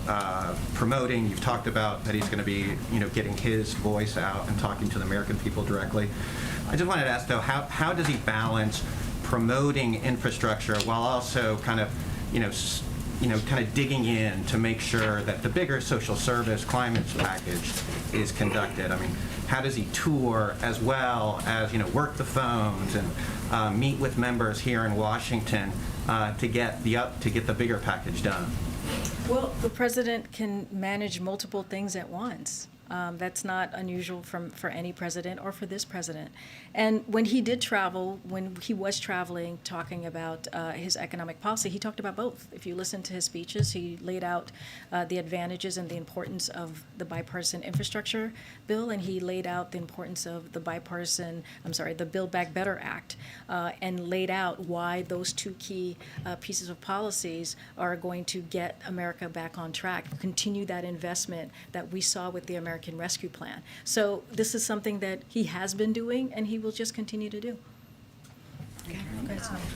promoting. You've talked about that he's going to be, getting his voice out and talking to the American people directly. I just wanted to ask, though, how does he balance promoting infrastructure while also kind of digging in to make sure that the bigger social service climate package is conducted? I mean, how does he tour as well as, work the phones and meet with members here in Washington to get the bigger package done? Well, the president can manage multiple things at once. That's not unusual for any president or for this president. And when he was traveling, talking about his economic policy, he talked about both. If you listen to his speeches, he laid out the advantages and the importance of the bipartisan infrastructure bill, and he laid out the importance of the Build Back Better Act, and laid out why those two key pieces of policies are going to get America back on track, continue that investment that we saw with the American Rescue Plan. So this is something that he has been doing, and he will just continue to do. Okay.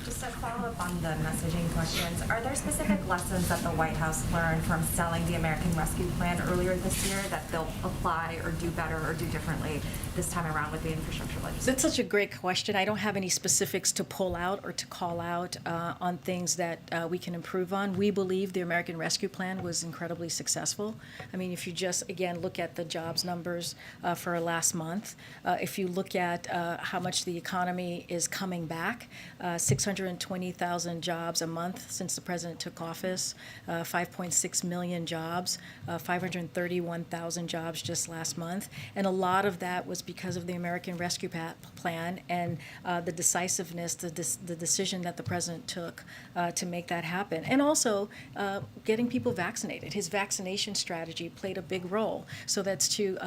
Just a follow-up on the messaging questions. Are there specific lessons that the White House learned from selling the American Rescue Plan earlier this year that they'll apply or do better or do differently this time around with the infrastructure legislation? That's such a great question. I don't have any specifics to pull out or to call out on things that we can improve on. We believe the American Rescue Plan was incredibly successful. I mean, if you just, again, look at the jobs numbers for last month, if you look at how much the economy is coming back, 620,000 jobs a month since the president took office, 5.6 million jobs, 531,000 jobs just last month. And a lot of that was because of the American Rescue Plan and the decisiveness, the decision that the president took to make that happen. And also getting people vaccinated. His vaccination strategy played a big role. So that's to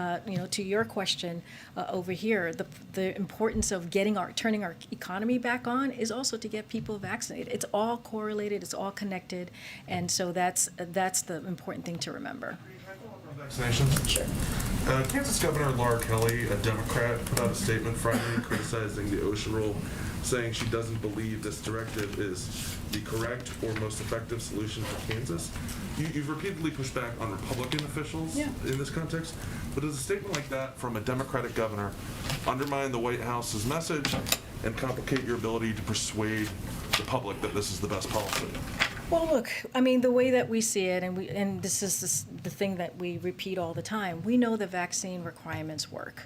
your question over here, the importance of turning our economy back on is also to get people vaccinated. It's all correlated, it's all connected, and so that's the important thing to remember. Vaccinations? Sure. Kansas Governor Laura Kelly, a Democrat, put out a statement Friday criticizing the OSHA rule, saying she doesn't believe this directive is the correct or most effective solution for Kansas. You've repeatedly pushed back on Republican officials in this context, but does a statement like that from a Democratic governor undermine the White House's message and complicate your ability to persuade the public that this is the best policy? Well, look, I mean, the way that we see it, and this is the thing that we repeat all the time, we know the vaccine requirements work.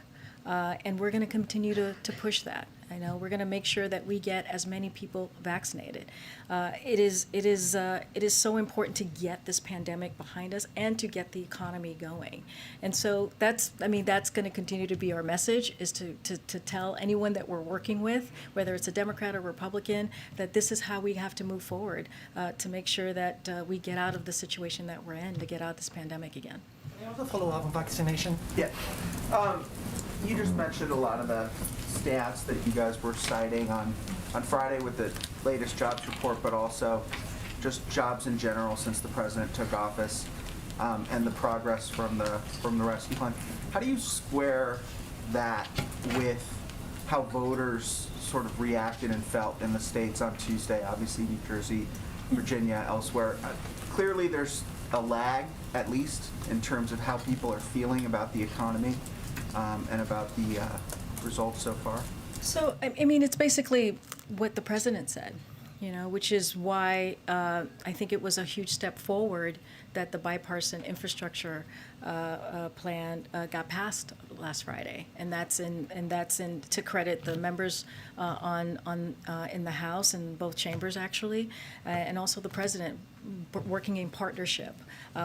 And we're going to continue to push that. I know we're going to make sure that we get as many people vaccinated. It is so important to get this pandemic behind us and to get the economy going. And so that's going to continue to be our message, is to tell anyone that we're working with, whether it's a Democrat or Republican, that this is how we have to move forward to make sure that we get out of the situation that we're in, to get out of this pandemic again. Can I also follow up on vaccination? Yeah. You just mentioned a lot of the stats that you guys were citing on Friday with the latest jobs report, but also just jobs in general since the president took office, and the progress from the rescue plan. How do you square that with how voters sort of reacted and felt in the states on Tuesday? Obviously, New Jersey, Virginia, elsewhere. Clearly, there's a lag, at least, in terms of how people are feeling about the economy and about the results so far. So, I mean, it's basically what the president said, which is why I think it was a huge step forward that the bipartisan infrastructure plan got passed last Friday, and that's in to credit the members in the House and both chambers actually, and also the president working in partnership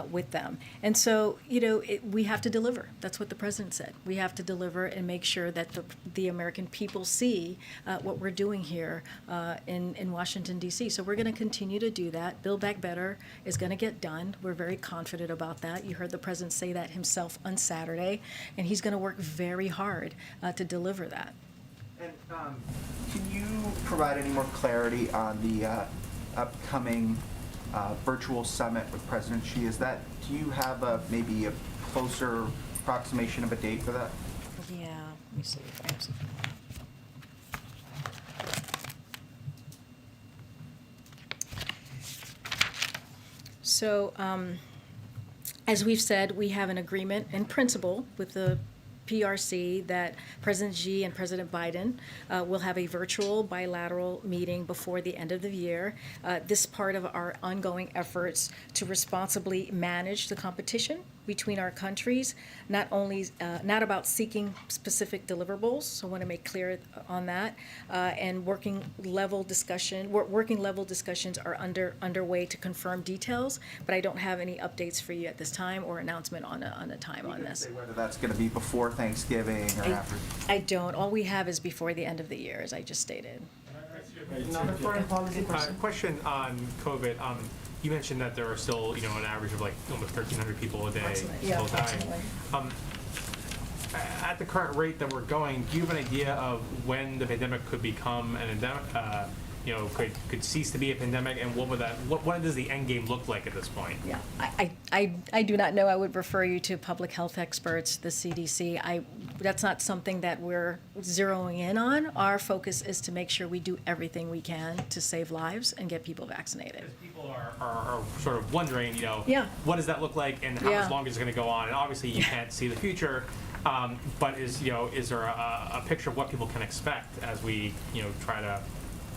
with them. And so, we have to deliver. That's what the president said. We have to deliver and make sure that the American people see what we're doing here in Washington, D.C. So we're going to continue to do that. Build Back Better is going to get done. We're very confident about that. You heard the president say that himself on Saturday, and he's going to work very hard to deliver that. And can you provide any more clarity on the upcoming virtual summit with President Xi? Do you have maybe a closer approximation of a date for that? Yeah, let me see. So, as we've said, we have an agreement in principle with the PRC that President Xi and President Biden will have a virtual bilateral meeting before the end of the year. This is part of our ongoing efforts to responsibly manage the competition between our countries, not about seeking specific deliverables, so I want to make clear on that, and working level discussions are underway to confirm details, but I don't have any updates for you at this time or announcement on a time on this. Say whether that's going to be before Thanksgiving or after? I don't. All we have is before the end of the year, as I just stated. Another foreign policy question. Question on COVID. You mentioned that there are still, an average of like almost 1,300 people a day still dying. At the current rate that we're going, do you have an idea of when the pandemic could become an endemic? Could cease to be a pandemic, and what does the end game look like at this point? Yeah, I do not know. I would refer you to public health experts, the CDC. That's not something that we're zeroing in on. Our focus is to make sure we do everything we can to save lives and get people vaccinated. People are sort of wondering, Yeah. what does that look like, and how much longer is it going to go on? And obviously, you can't see the future. But is there a picture of what people can expect as we, try to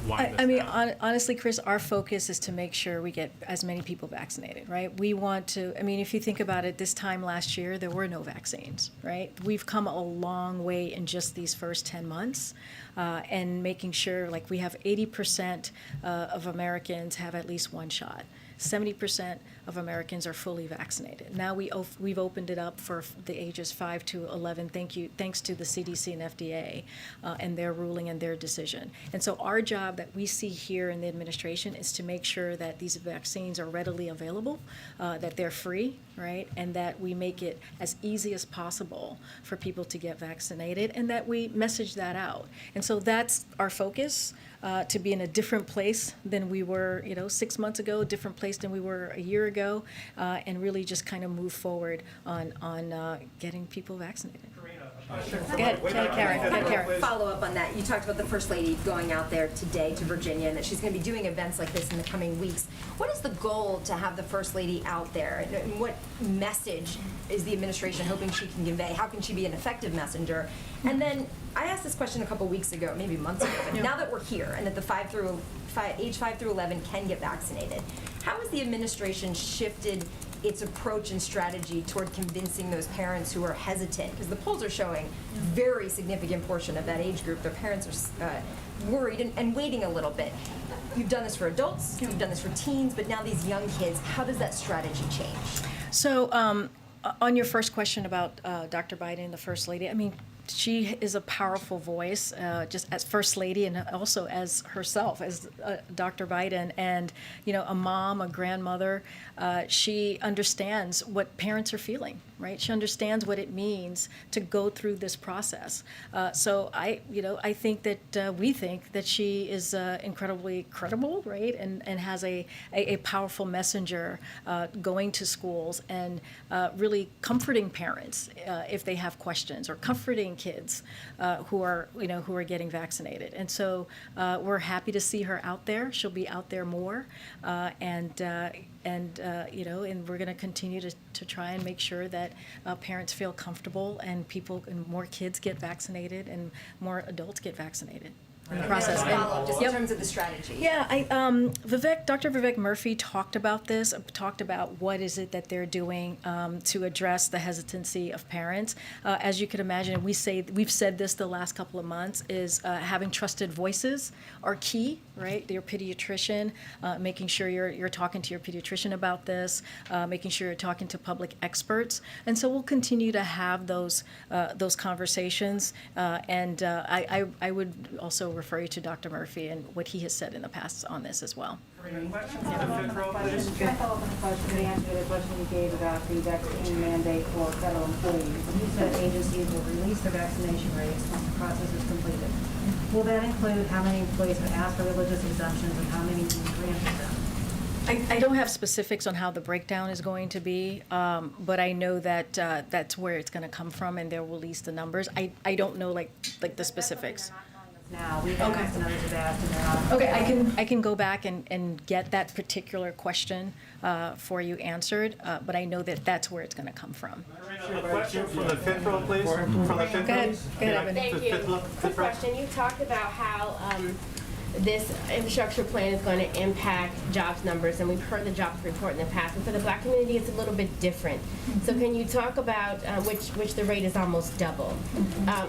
wind this down? Honestly, Chris, our focus is to make sure we get as many people vaccinated, right? We want to, if you think about it, this time last year, there were no vaccines, right? We've come a long way in just these first 10 months, and making sure, like, we have 80% of Americans have at least one shot. 70% of Americans are fully vaccinated. Now we've opened it up for the ages 5 to 11, thanks to the CDC and FDA and their ruling and their decision. And so our job that we see here in the administration is to make sure that these vaccines are readily available, that they're free, right? And that we make it as easy as possible for people to get vaccinated, and that we message that out. And so that's our focus. To be in a different place than we were, 6 months ago, different place than we were a year ago, and really just kind of move forward on getting people vaccinated. Go ahead, Karen. Follow up on that. You talked about the First Lady going out there today to Virginia, and that she's going to be doing events like this in the coming weeks. What is the goal to have the First Lady out there? And what message is the administration hoping she can convey? How can she be an effective messenger? And then I asked this question a couple weeks ago, maybe months ago, but now that we're here and that the age 5 through 11 can get vaccinated, how has the administration shifted its approach and strategy toward convincing those parents who are hesitant? Because the polls are showing very significant portion of that age group, their parents are worried and waiting a little bit. You've done this for adults, you've done this for teens, but now these young kids, how does that strategy change? So, on your first question about Dr. Biden, the First Lady, I mean, she is a powerful voice, just as First Lady and also as herself, as Dr. Biden, and, you know, a mom, a grandmother. She understands what parents are feeling, right? She understands what it means to go through this process. So I think that we think that she is incredibly credible, right? And has a powerful messenger going to schools and really comforting parents if they have questions, or comforting kids who are getting vaccinated. And so we're happy to see her out there. She'll be out there more, and we're going to continue to try and make sure that parents feel comfortable and more kids get vaccinated and more adults get vaccinated in the process. Just in terms of the strategy. Yeah, Dr. Vivek Murphy talked about this, talked about what is it that they're doing to address the hesitancy of parents. As you can imagine, we've said this the last couple of months, is having trusted voices are key, right? Your pediatrician, making sure you're talking to your pediatrician about this, making sure you're talking to public experts. And so we'll continue to have those conversations. And I would also refer you to Dr. Murphy and what he has said in the past on this as well. Can I follow up on the answer to the question you gave about the vaccine mandate for federal employees? You said agencies will release the vaccination rates once the process is completed. Will that include how many employees have asked for religious exemptions and how many will be granted them? I don't have specifics on how the breakdown is going to be, but I know that that's where it's going to come from, and they'll release the numbers. I don't know like the specifics. Now, we've asked and others have asked, and they're not. Okay, I can go back and get that particular question for you answered, but I know that that's where it's going to come from. A question from the fifth row, please. From the fifth row. Go ahead, Evan. Thank you. Quick question. You talked about how this infrastructure plan is going to impact jobs numbers, and we've heard the jobs report in the past, but for the Black community it's a little bit different. So can you talk about, which the rate is almost double.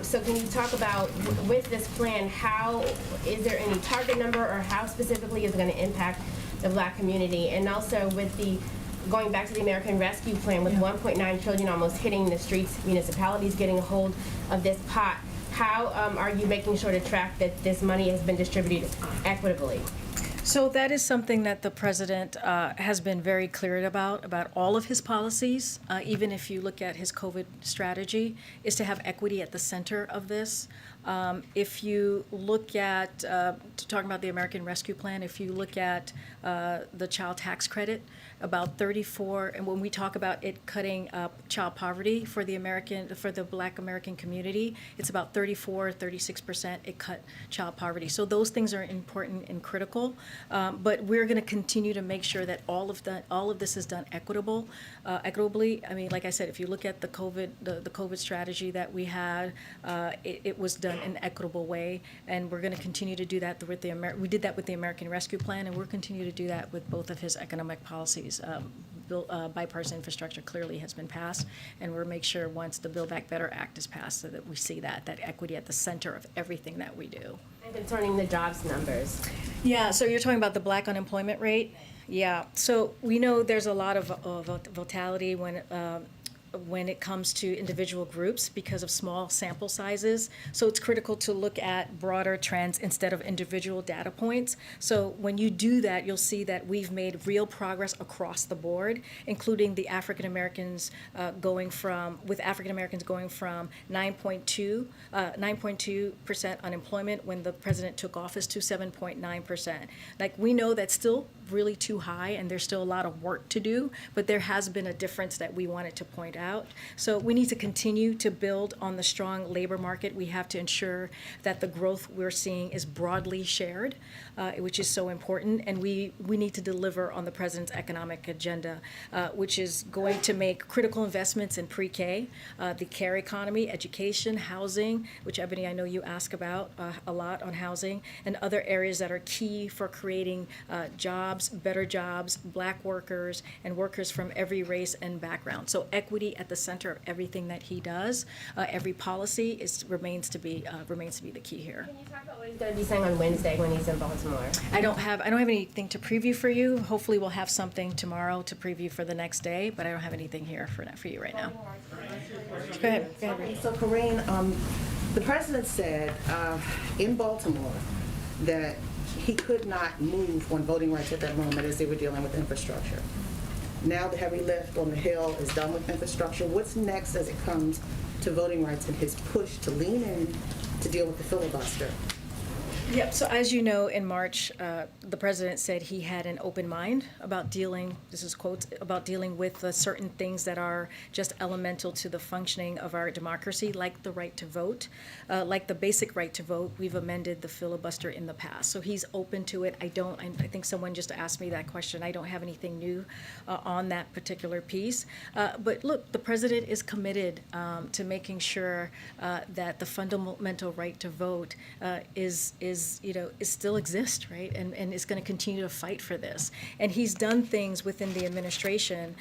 So can you talk about, with this plan, how, is there any target number, or how specifically is it going to impact the Black community? And also with the, going back to the American Rescue Plan, with 1.9 trillion almost hitting the streets, municipalities getting a hold of this pot, how are you making sure to track that this money has been distributed equitably? So that is something that the president has been very clear about all of his policies. Even if you look at his COVID strategy, is to have equity at the center of this. If you look at, talking about the American Rescue Plan, if you look at the child tax credit, about 34, and when we talk about it cutting child poverty for the Black American community, it's about 36% it cut child poverty. So those things are important and critical, but we're going to continue to make sure that all of this is done equitably. I mean, like I said, if you look at the COVID strategy that we had, it was done in an equitable way, and we're going to continue to do that with we did that with the American Rescue Plan, and we'll continue to do that with both of his economic policies. Bipartisan infrastructure clearly has been passed, and we'll make sure once the Build Back Better Act is passed so that we see that equity at the center of everything that we do. And concerning the jobs numbers. Yeah, so you're talking about the Black unemployment rate? Yeah, so we know there's a lot of volatility when it comes to individual groups because of small sample sizes. So it's critical to look at broader trends instead of individual data points. So when you do that, you'll see that we've made real progress across the board, including the African Americans going from 9.2% unemployment when the president took office to 7.9%. Like, we know that's still really too high, and there's still a lot of work to do, but there has been a difference that we wanted to point out. So we need to continue to build on the strong labor market. We have to ensure that the growth we're seeing is broadly shared, which is so important, and we need to deliver on the president's economic agenda, which is going to make critical investments in pre-K, the care economy, education, housing, which, Ebony, I know you ask about a lot on housing, and other areas that are key for creating jobs better jobs, black workers, and workers from every race and background. So equity at the center of everything that he does, every policy remains to be the key here. Can you talk about what he's going to be saying on Wednesday when he's in Baltimore? I don't have anything to preview for you. Hopefully we'll have something tomorrow to preview for the next day, but I don't have anything here for you right now. Go ahead. So Karine, the president said in Baltimore that he could not move on voting rights at that moment as they were dealing with infrastructure. Now the heavy lift on the Hill is done with infrastructure. What's next as it comes to voting rights and his push to lean in to deal with the filibuster? Yep, so as you know, in March, the president said he had an open mind about dealing, this is quotes, about dealing with certain things that are just elemental to the functioning of our democracy, like the right to vote, like the basic right to vote. We've amended the filibuster in the past, so he's open to it. I think someone just asked me that question. I don't have anything new on that particular piece. But look, the president is committed to making sure that the fundamental right to vote is still exists, right? And is going to continue to fight for this. And he's done things within the administration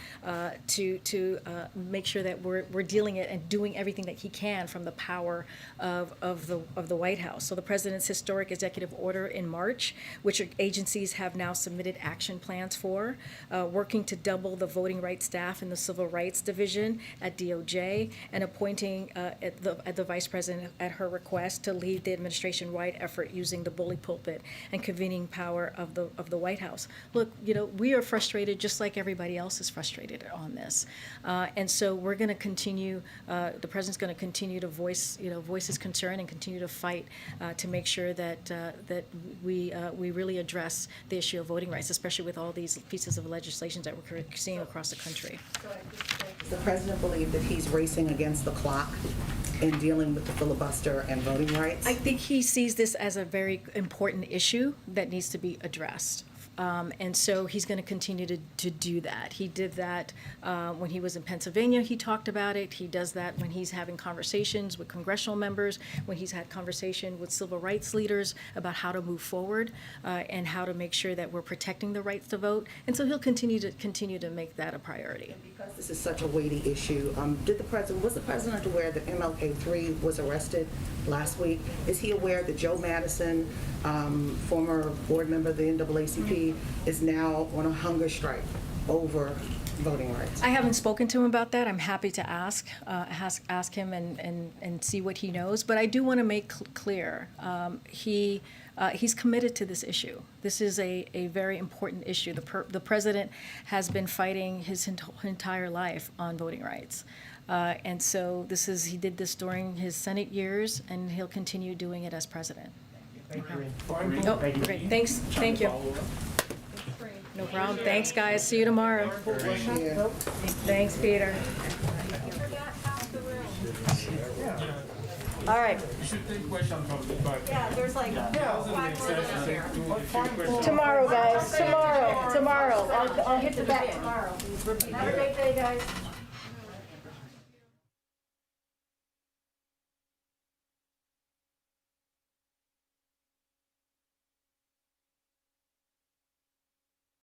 to make sure that we're dealing it and doing everything that he can from the power of the White House. So the president's historic executive order in March, which agencies have now submitted action plans for, working to double the voting rights staff in the Civil Rights Division at DOJ, and appointing at the vice president at her request to lead the administration-wide effort using the bully pulpit and convening power of the White House. Look, we are frustrated just like everybody else is frustrated on this, and so we're going to continue. The president's going to continue to voice his concern and continue to fight to make sure that we really address the issue of voting rights, especially with all these pieces of legislation that we're seeing across the country. Does the president believe that he's racing against the clock in dealing with the filibuster and voting rights? I think he sees this as a very important issue that needs to be addressed. And so he's going to continue to do that. He did that when he was in Pennsylvania. He talked about it. He does that when he's having conversations with congressional members, when he's had conversation with civil rights leaders about how to move forward and how to make sure that we're protecting the rights to vote. And so he'll continue to make that a priority. Because this is such a weighty issue, was the president aware that MLK3 was arrested last week? Is he aware that Joe Madison, former board member of the NAACP, is now on a hunger strike over voting rights? I haven't spoken to him about that. I'm happy to ask him and see what he knows. But I do want to make clear he's committed to this issue. This is a very important issue. The president has been fighting his entire life on voting rights. And so he did this during his Senate years, and he'll continue doing it as president. Thank you. Oh, great. Thanks. Thank you. No problem. Thanks, guys. See you tomorrow. Thanks, Peter. All right. You should take questions from the back. Yeah, there's like 5 more here. Tomorrow, guys. Tomorrow. I'll hit the back tomorrow. Have a great day, guys.